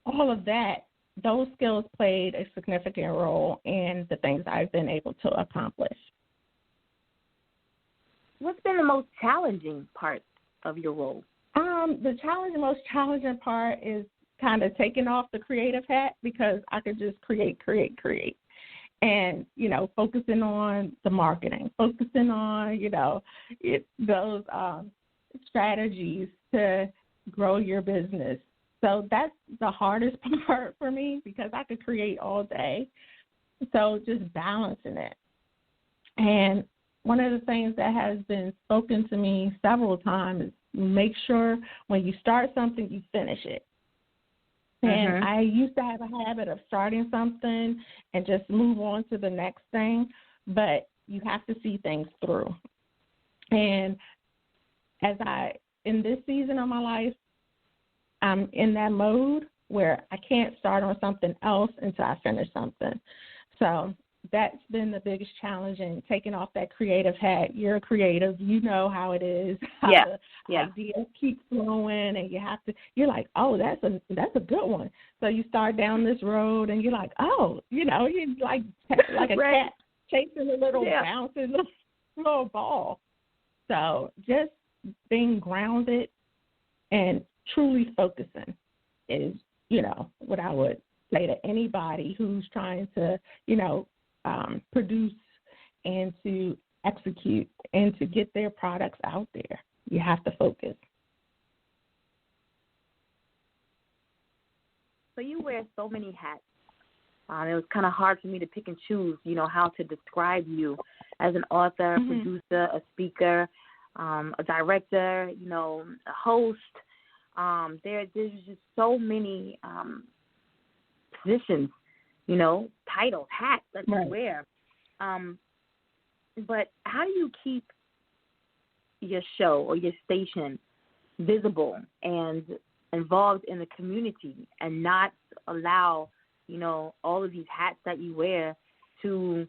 all of that, those skills played a significant role in the things I've been able to accomplish. What's been the most challenging part of your role? The most challenging part is kind of taking off the creative hat, because I could just create. And, focusing on the marketing, focusing on, those strategies to grow your business. So that's the hardest part for me, because I could create all day. So just balancing it. And one of the things that has been spoken to me several times is make sure when you start something, you finish it. And I used to have a habit of starting something and just move on to the next thing, but you have to see things through. And in this season of my life, I'm in that mode where I can't start on something else until I finish something. So that's been the biggest challenge in taking off that creative hat. You're a creative. You know how it is. How the ideas keep flowing, and you're like, oh, that's a good one. So you start down this road, and you're like, oh, you're like a cat chasing a little bouncing little ball. So just being grounded and truly focusing is, what I would say to anybody who's trying to, produce and to execute and to get their products out there. You have to focus. So you wear so many hats. It was kind of hard for me to pick and choose, how to describe you as an author, a producer, a speaker, a director, a host. There's just so many positions, titles, hats that you wear. But how do you keep your show or your station visible and involved in the community and not allow, all of these hats that you wear to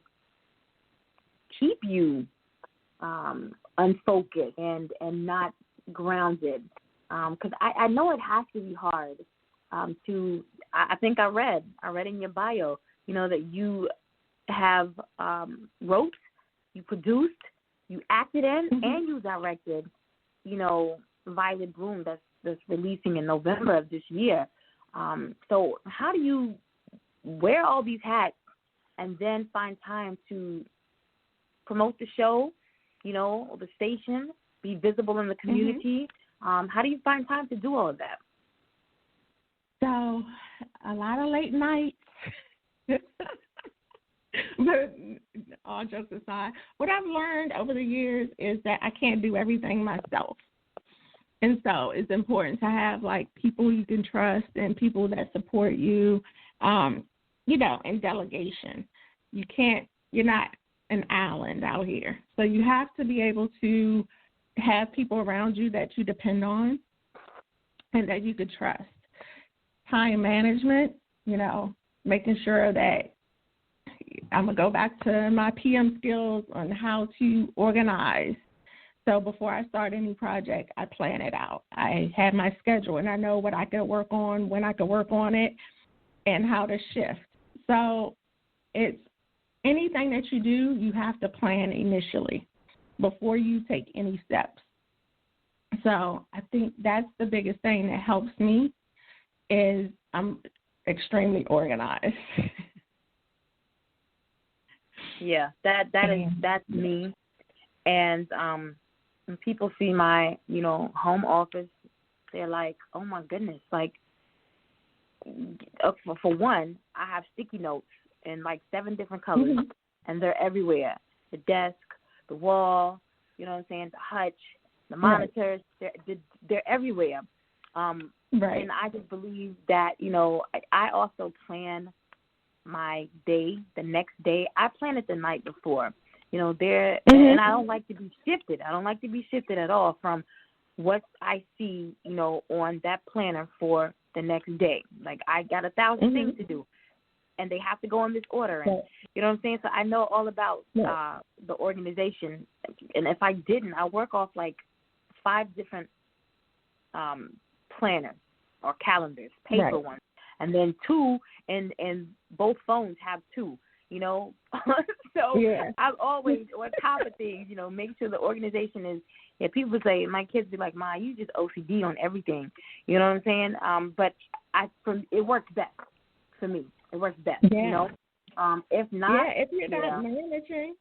keep you unfocused and not grounded? Because I know it has to be hard I think I read in your bio, that you have wrote, you produced, you acted in, and you directed, Violet Bloom that's releasing in November of this year. So how do you wear all these hats and then find time to promote the show, or the station, be visible in the community? How do you find time to do all of that? So a lot of late nights. But all jokes aside, what I've learned over the years is that I can't do everything myself. And so it's important to have, like, people you can trust and people that support you, in delegation. You're not an island out here. So you have to be able to have people around you that you depend on and that you could trust. Time management, making sure that I'm going to go back to my PM skills on how to organize So before I start any project, I plan it out. I have my schedule, and I know what I can work on, when I can work on it, and how to shift. So it's anything that you do, you have to plan initially before you take any steps. So I think that's the biggest thing that helps me is I'm extremely organized. Yeah, that's me. And when people see my, home office, they're like, "Oh my goodness!" Like, for one, I have sticky notes in like 7 different colors, and they're everywhere. The desk, the wall, you know what I'm saying, the hutch, the monitors, they're everywhere. Right. And I just believe that, I also plan my day, the next day. I plan it the night before. And I don't like to be shifted. I don't like to be shifted at all from what I see, on that planner for the next day. Like, I got 1,000 things to do, and they have to go in this order. And you know what I'm saying? So I know all about the organization. And if I didn't, I work off like 5 different planners or calendars, paper ones, and then 2, and both phones have 2. So I'm always on top of things, make sure the organization is, people say, my kids be like, "Ma, you just OCD on everything." You know what I'm saying? But it works best for me. It works best, If not. If you're not managing,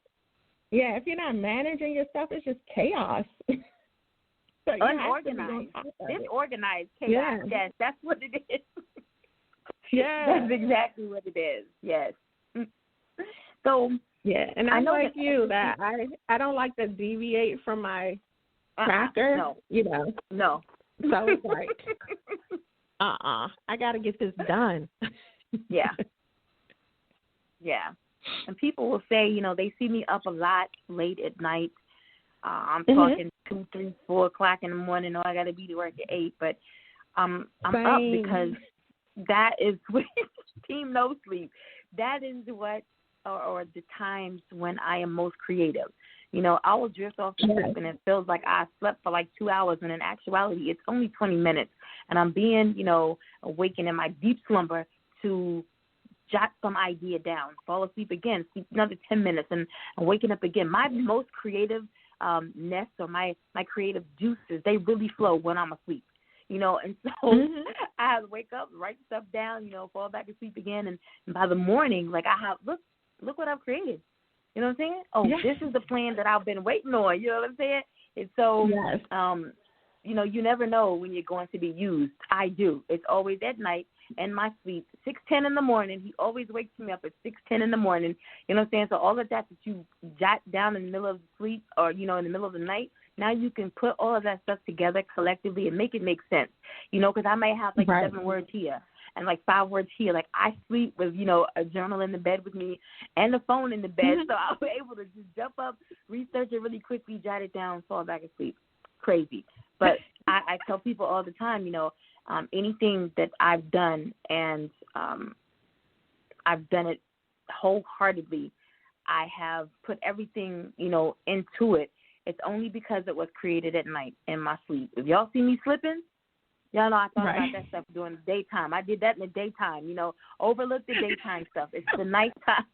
if you're not managing your stuff, it's just chaos. So unorganized. Disorganized chaos. Yes, that's what it is. That's exactly what it is. Yes. So and I'm like you that I don't like to deviate from my tracker. No. No. So it's like I got to get this done. Yeah. And people will say, they see me up a lot late at night. I'm talking 2, 3, 4 o'clock in the morning. I got to be to work at 8, but I'm up because that is what team no sleep. That is what, or the times when I am most creative. I will drift off to sleep and it feels like I slept for like 2 hours, when in actuality it's only 20 minutes, and I'm being, awakened in my deep slumber to jot some idea down, fall asleep again, sleep another 10 minutes, and I'm waking up again. My most creative nest or my creative juices, they really flow when I'm asleep. And so I have to wake up, write stuff down, fall back asleep again, and by the morning, like, I have, look what I've created. You know what I'm saying? Oh, this is the plan that I've been waiting on. You know what I'm saying? And so, you never know when you're going to be used. I do. It's always at night in my sleep, 6:10 in the morning. He always wakes me up at 6:10 in the morning. You know what I'm saying? So all of that you jot down in the middle of the sleep or, in the middle of the night, now you can put all of that stuff together collectively and make it make sense. Because I might have like 7 words here and like 5 words here. Like, I sleep with, a journal in the bed with me and the phone in the bed. So I was able to just jump up, research it really quickly, jot it down, fall back asleep. Crazy. But I tell people all the time, anything that I've done, and I've done it wholeheartedly, I have put everything, into it. It's only because it was created at night in my sleep. If y'all see me slipping, y'all know I thought about that stuff during the daytime. I did that in the daytime, overlook the daytime stuff. It's the nighttime.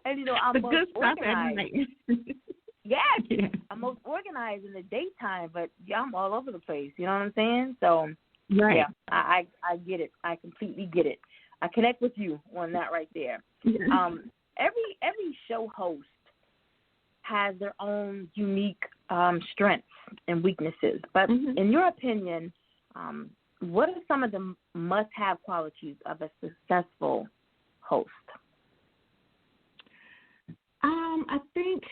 And, I'm most organized. Yes, I'm most organized in the daytime, but I'm all over the place. You know what I'm saying? So, I get it. I completely get it. I connect with you on that right there. Every show host has their own unique strengths and weaknesses. But in your opinion, what are some of the must-have qualities of a successful host? I think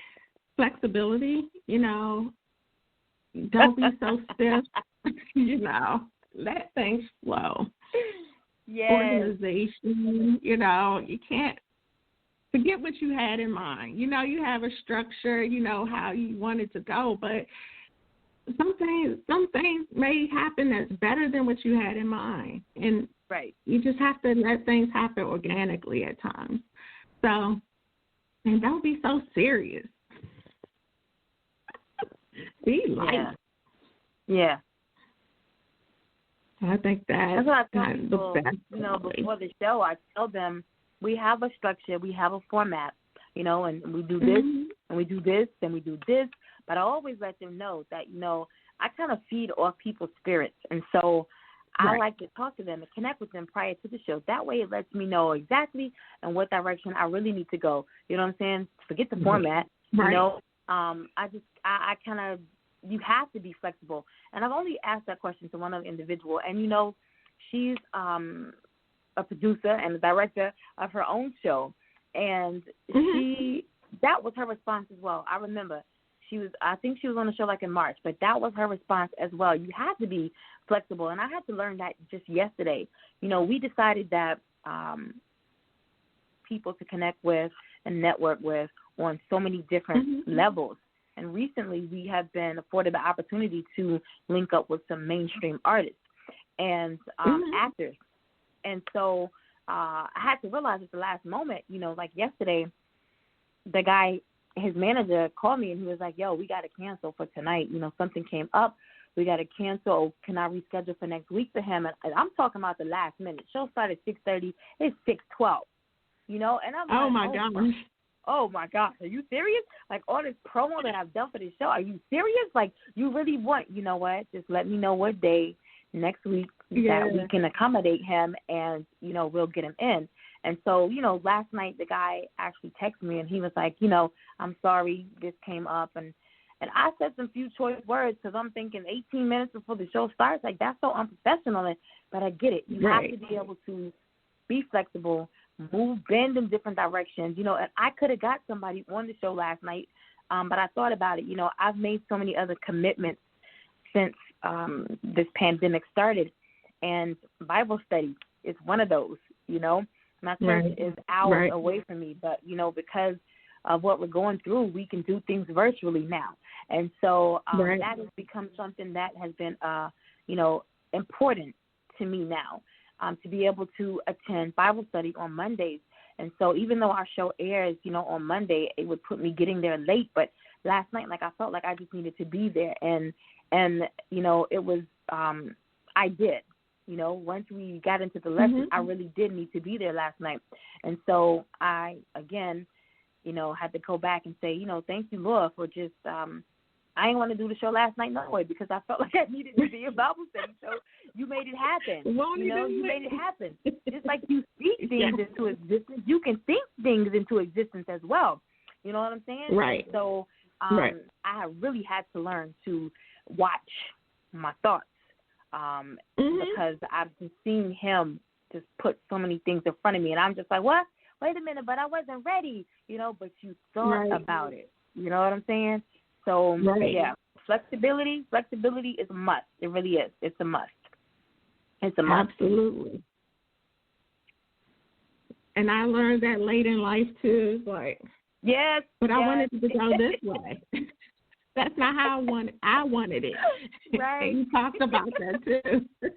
flexibility, don't be so stiff, let things flow. Yes. Organization, you can't forget what you had in mind. You have a structure, how you want it to go, but some things may happen that's better than what you had in mind. And you just have to let things happen organically at times. So, and don't be so serious. Be light. Yeah. I think that's what I tell people, before the show, I tell them we have a structure, we have a format, and we do this, and we do this, and we do this. But I always let them know that, I kind of feed off people's spirits. And so I like to talk to them and connect with them prior to the show. That way it lets me know exactly in what direction I really need to go. You know what I'm saying? Forget the format. I kind of, you have to be flexible. And I've only asked that question to one other individual. And, she's a producer and a director of her own show. And that was her response as well. I remember I think she was on the show like in March, but that was her response as well. You have to be flexible. And I had to learn that just yesterday. We decided that people to connect with and network with on so many different levels. And recently we have been afforded the opportunity to link up with some mainstream artists and actors. And so I had to realize at the last moment, like yesterday, the guy, his manager called me and he was like, yo, we got to cancel for tonight. Something came up. We got to cancel. Can I reschedule for next week for him? And I'm talking about the last minute. Show started at 6:30. It's 6:12, and I'm oh, my gosh. Oh, my gosh, are you serious? Like, all this promo that I've done for this show, are you serious? Like, you really want, you know what, just let me know what day next week that we can accommodate him and, we'll get him in. And so, last night the guy actually texted me and he was like, I'm sorry this came up. And I said some few choice words because I'm thinking 18 minutes before the show starts, like, that's so unprofessional. But I get it. You have to be able to be flexible, bend in different directions, and I could have got somebody on the show last night, but I thought about it. I've made so many other commitments since this pandemic started, and Bible study is one of those, My church is hours away from me, but, because of what we're going through, we can do things virtually now. And so that has become something that has been, important to me now. To be able to attend Bible study on Mondays. And so even though our show airs, on Monday, it would put me getting there late. But last night, I felt like I just needed to be there. And it was, I did. Once we got into the lesson, I really did need to be there last night. And so I, again, had to go back and say, thank you, Lord, for just, I didn't want to do the show last night no way because I felt like I needed to be a Bible study. So you made it happen. You made it happen. Just like you speak things into existence, you can think things into existence as well. You know what I'm saying? Right. So I really had to learn to watch my thoughts because I've just seen him just put so many things in front of me. And I'm just like, what? Wait a minute, but I wasn't ready. But you thought about it. You know what I'm saying? So, flexibility is a must. It really is. It's a must. It's a must. Absolutely. And I learned that late in life, too. It's like, but I wanted it to go this way. That's not how I wanted it. Right. And you talked about that, too.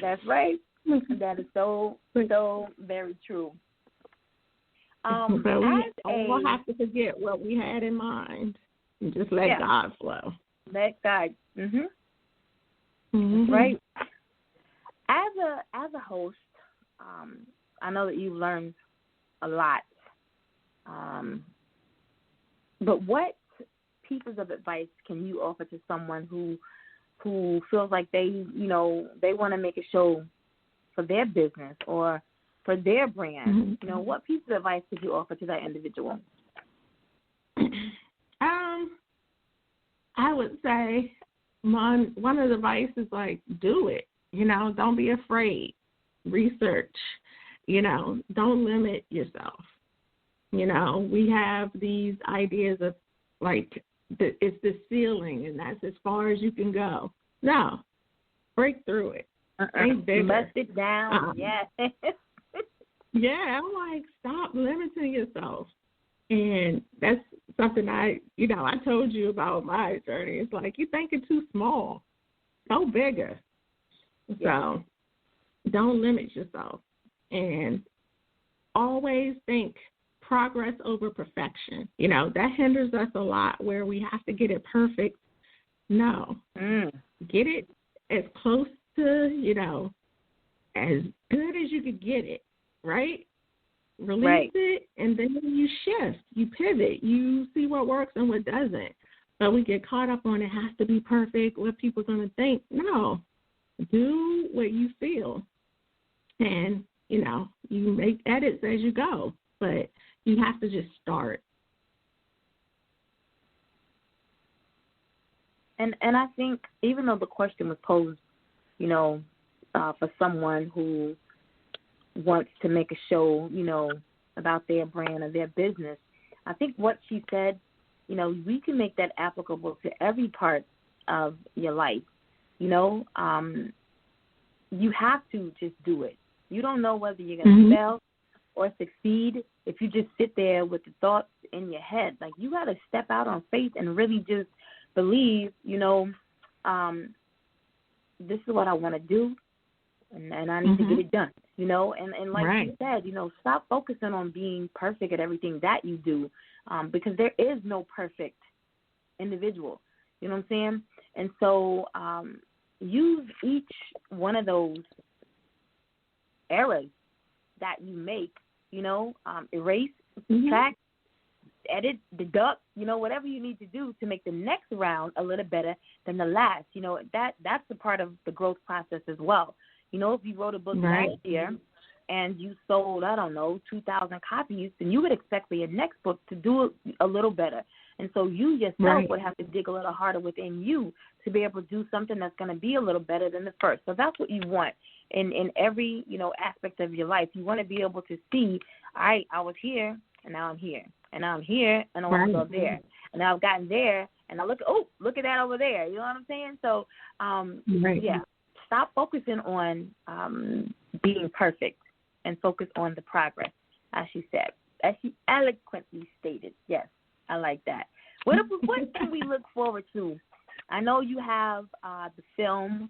That's right. That is so very true. But we'll have to forget what we had in mind and just let God flow. Let God. Right. As a host, I know that you've learned a lot. But what pieces of advice can you offer to someone who feels like they want to make a show for their business or for their brand? What piece of advice could you offer to that individual? I would say one of the advice is do it. Don't be afraid. Research. Don't limit yourself. We have these ideas of it's the ceiling and that's as far as you can go. No, break through it. Think bigger. Bust it down. Yeah, I'm stop limiting yourself. And that's something I told you about my journey. It's you're thinking too small. Go bigger. So don't limit yourself. And always think progress over perfection. You know, that hinders us a lot where we have to get it perfect. No. Get it as close to, you know, as good as you could get it, right? Release it, and then you shift, you pivot, you see what works and what doesn't. But we get caught up on it has to be perfect, what people are going to think. No. Do what you feel. And, you know, you make edits as you go, but you have to just start. And I think even though the question was posed, you know, for someone who wants to make a show, you know, about their brand or their business, I think what she said, you know, we can make that applicable to every part of your life. You know, you have to just do it. You don't know whether you're going to fail or succeed if you just sit there with the thoughts in your head. Like, you got to step out on faith and really just believe, you know, this is what I want to do, and I need to get it done, you know. And like you said, you know, stop focusing on being perfect at everything that you do, because there is no perfect individual. You know what I'm saying? And so use each one of those errors that you make, you know, erase, subtract, edit, deduct, you know, whatever you need to do to make the next round a little better than the last. You know, that's a part of the growth process as well. You know, if you wrote a book last year and you sold, I don't know, 2,000 copies, then you would expect for your next book to do a little better. And so you yourself would have to dig a little harder within you to be able to do something that's going to be a little better than the first. So that's what you want in every, you know, aspect of your life. You want to be able to see, I was here, and now I'm here. And now I'm here, and I want to go there. And now I've gotten there, and I look at that over there. You know what I'm saying? So, yeah, stop focusing on being perfect and focus on the progress, as she said, as she eloquently stated. Yes, I like that. What can we look forward to? I know you have the film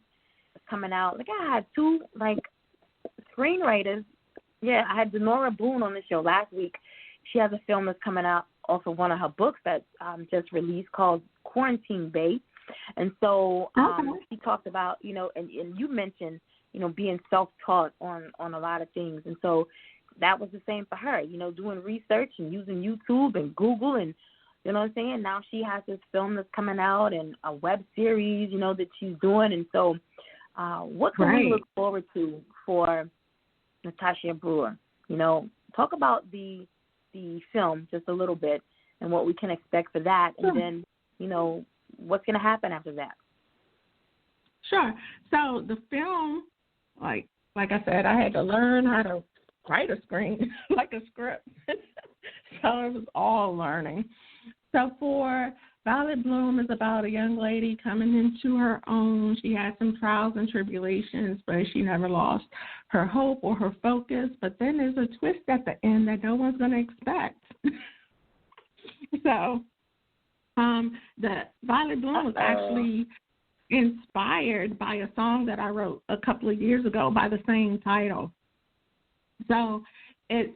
coming out. Like, I had two, screenwriters. Yeah, I had Denora Boone on the show last week. She has a film that's coming out off of one of her books that just released called Quarantine Bay. And so she talked about, you know, and you mentioned, you know, being self-taught on a lot of things. And so that was the same for her, you know, doing research and using YouTube and Google, and, you know what I'm saying? Now she has this film that's coming out and a web series, you know, that she's doing. And so what can we look forward to for Natashia Brewer? You know, talk about the film just a little bit and what we can expect for that, and then, you know, what's going to happen after that. Sure. So the film, like I said, I had to learn how to write a screen, like a script. So it was all learning. So for Violet Bloom is about a young lady coming into her own. She had some trials and tribulations, but she never lost her hope or her focus. But then there's a twist at the end that no one's going to expect. So the Violet Bloom was actually inspired by a song that I wrote a couple of years ago by the same title. So it's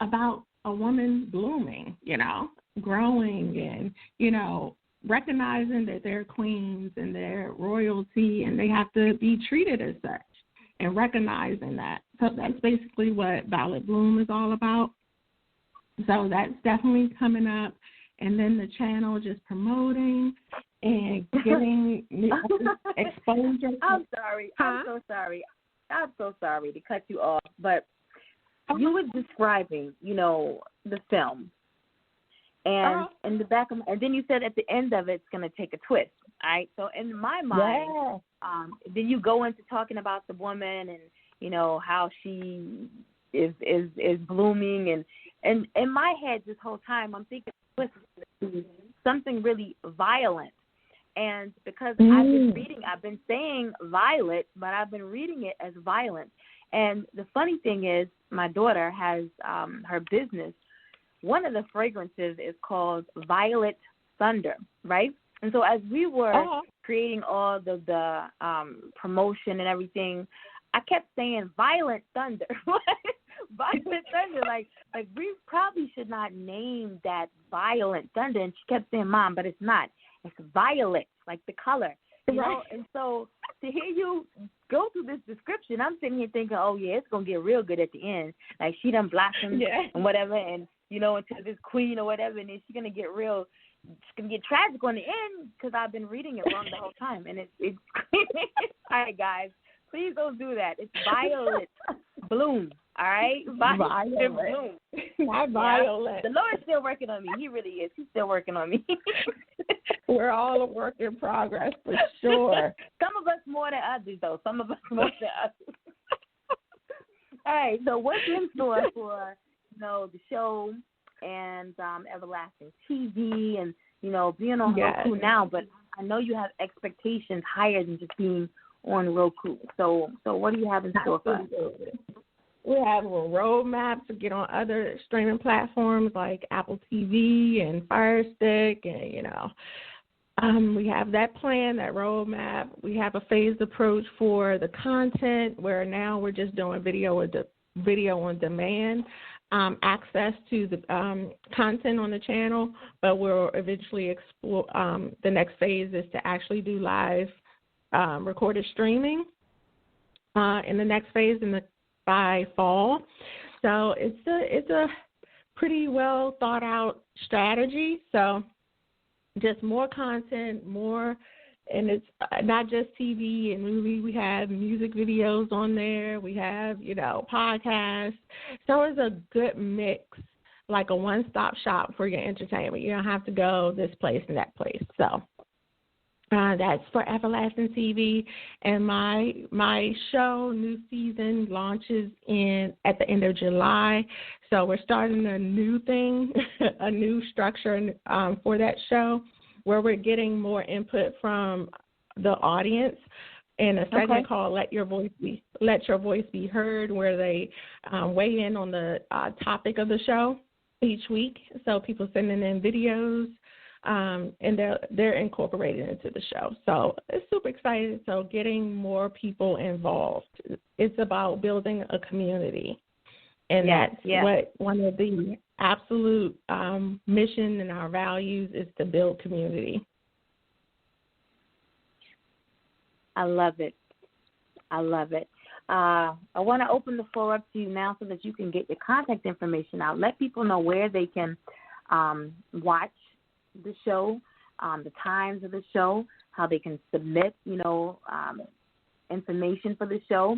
about a woman blooming, you know, growing and, you know, recognizing that they're queens and they're royalty and they have to be treated as such, and recognizing that. So that's basically what Violet Bloom is all about. So that's definitely coming up. And then the channel just promoting and getting exposure. I'm sorry. I'm so sorry to cut you off, but you were describing, you know, the film. And in the back of, and then you said at the end of it, it's going to take a twist. All right. So in my mind, then you go into talking about the woman and, you know, how she is blooming, and in my head this whole time I'm thinking something really violent. And because I've been saying violet, but I've been reading it as violent. And the funny thing is, my daughter has her business. One of the fragrances is called Violet Thunder, right? And so as we were creating all the promotion and everything, I kept saying Violent Thunder, Violent thunder. Like we probably should not name that violent thunder. And she kept saying, Mom, but it's not. It's violet, like the color. You know? And so to hear you go through this description, I'm sitting here thinking, oh, yeah, it's going to get real good at the end. Like she done blossomed and whatever, and, you know, into this queen or whatever, and then she's going to get real, it's going to get tragic on the end because I've been reading it wrong the whole time. And it's all right, guys, please don't do that. It's violet bloom, all right? Violet bloom. Not violet. The Lord's still working on me. He really is. He's still working on me. We're all a work in progress for sure. Some of us more than others, though. Some of us more than others. All right, so what's in store for, you know, the show and Everlasting TV and, you know, being on Roku now, but I know you have expectations higher than just being on Roku. So what do you have in store for us? We have a roadmap to get on other streaming platforms like Apple TV and Fire Stick, and, you know, we have that plan, that roadmap. We have a phased approach for the content where now we're just doing video on demand, access to the content on the channel, but we'll eventually explore, the next phase is to actually do live recorded streaming in the next phase by fall. So it's a pretty well thought out strategy. So just more content, more, and it's not just TV and movie. We have music videos on there. We have, you know, podcasts. So it's a good mix, like a one-stop shop for your entertainment. You don't have to go this place and that place. So that's for Everlasting TV, and my show, new season, launches at the end of July. So we're starting a new thing, a new structure for that show, where we're getting more input from the audience in a segment called "Let Your Voice Be Heard," where they weigh in on the topic of the show each week. So people sending in videos. And they're incorporated into the show. So it's super exciting. So getting more people involved. It's about building a community. And that's what one of the absolute mission and our values is, to build community. I love it. I want to open the floor up to you now so that you can get your contact information out. Let people know where they can watch the show, the times of the show, how they can submit, you know, information for the show,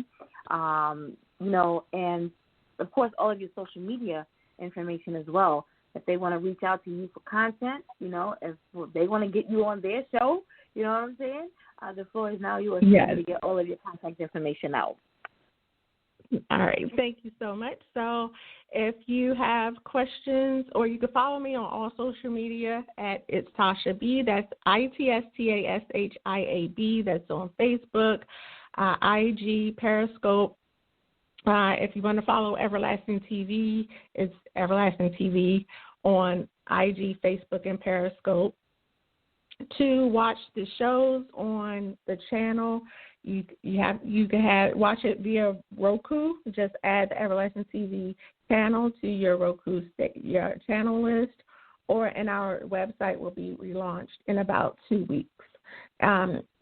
you know, and, of course, all of your social media information as well. If they want to reach out to you for content, you know, if they want to get you on their show, you know what I'm saying? The floor is now yours to get all of your contact information out. All right. Thank you so much. So if you have questions, or you can follow me on all social media at It's Tasha B. That's ITSTASHIAB. That's on Facebook, IG, Periscope. If you want to follow Everlasting TV, it's Everlasting TV on IG, Facebook, and Periscope. To watch the shows on the channel, you can watch it via Roku. Just add the Everlasting TV channel to your Roku your channel list, and our website will be relaunched in about 2 weeks.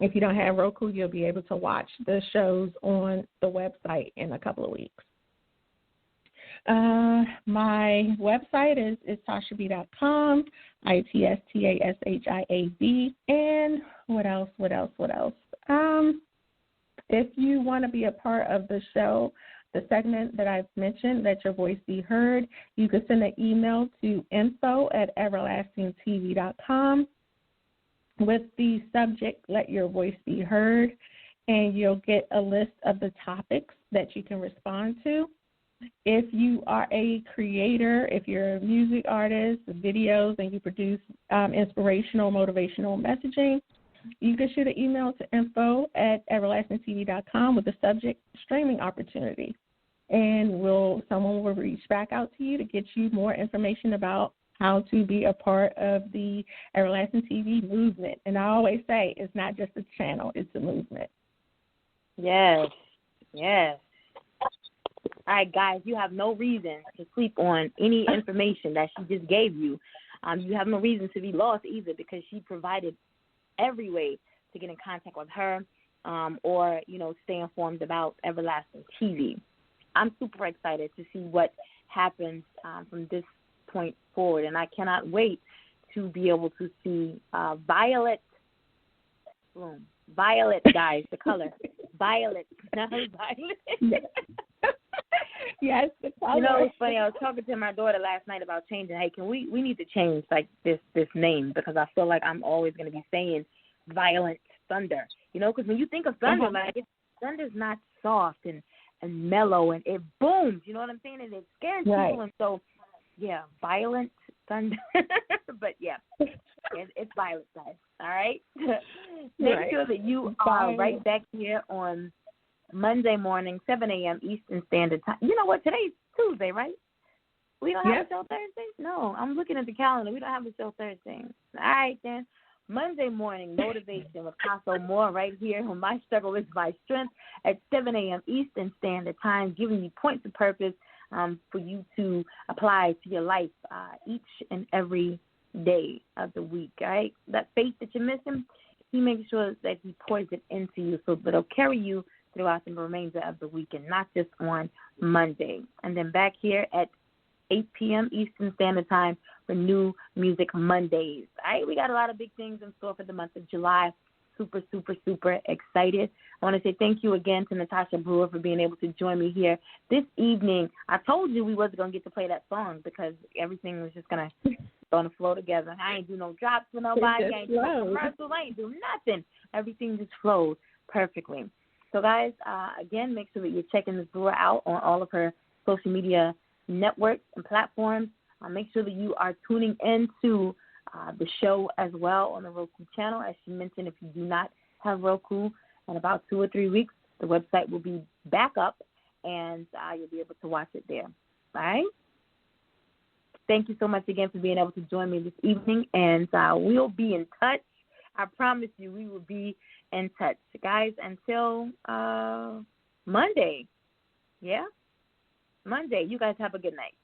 If you don't have Roku, you'll be able to watch the shows on the website in a couple of weeks. My website is tashaB.com, ITSTASHIAB. And what else? If you want to be a part of the show, the segment that I've mentioned, Let Your Voice Be Heard, you can send an email to info@everlastingtv.com with the subject, Let Your Voice Be Heard, and you'll get a list of the topics that you can respond to. If you are a creator, if you're a music artist, videos, and you produce inspirational, motivational messaging, you can shoot an email to info@everlastingtv.com with the subject, streaming opportunity. And someone will reach back out to you to get you more information about how to be a part of the Everlasting TV movement. And I always say it's not just a channel, it's a movement. Yes. All right, guys, you have no reason to sleep on any information that she just gave you. You have no reason to be lost either, because she provided every way to get in contact with her or, stay informed about Everlasting TV. I'm super excited to see what happens from this point forward, and I cannot wait to be able to see Violet bloom. Violet, guys, the color. Violet, not violet. Yes, the color. It's funny. I was talking to my daughter last night about changing. Hey, we need to change like this name, because I feel like I'm always going to be saying Violent Thunder. Because when you think of thunder, like thunder's not soft and mellow, and it booms. You know what I'm saying? And it scares people. And so, yeah, Violent Thunder. But yeah, it's Violet, guys. All right. Make sure that you are right back here on Monday morning, 7 a.m. Eastern Standard Time. You know what? Today's Tuesday, right? We don't have a show Thursday? No, I'm looking at the calendar. We don't have a show Thursday. All right, then. Monday morning motivation with Caso Moore right here on My Struggle is My Strength at 7 a.m. Eastern Standard Time, giving you points of purpose for you to apply to your life each and every day of the week, all right? That faith that you're missing, he makes sure that he pours it into you so that it'll carry you throughout the remainder of the week and not just on Monday. And then back here at 8 p.m. Eastern Standard Time for New Music Mondays. All right, we got a lot of big things in store for the month of July. Super, super, super excited. I want to say thank you again to Natashia Brewer for being able to join me here this evening. I told you we wasn't going to get to play that song because everything was just going to flow together. I ain't do no drops for nobody. I ain't do no commercials. I ain't do nothing. Everything just flowed perfectly. So, guys, again, make sure that you're checking Ms. Brewer out on all of her social media networks and platforms. Make sure that you are tuning into the show as well on the Roku channel. As she mentioned, if you do not have Roku, in about 2 or 3 weeks, the website will be back up, and you'll be able to watch it there. All right? Thank you so much again for being able to join me this evening, and we'll be in touch. I promise you we will be in touch. Guys, until Monday. Yeah? Monday. You guys have a good night.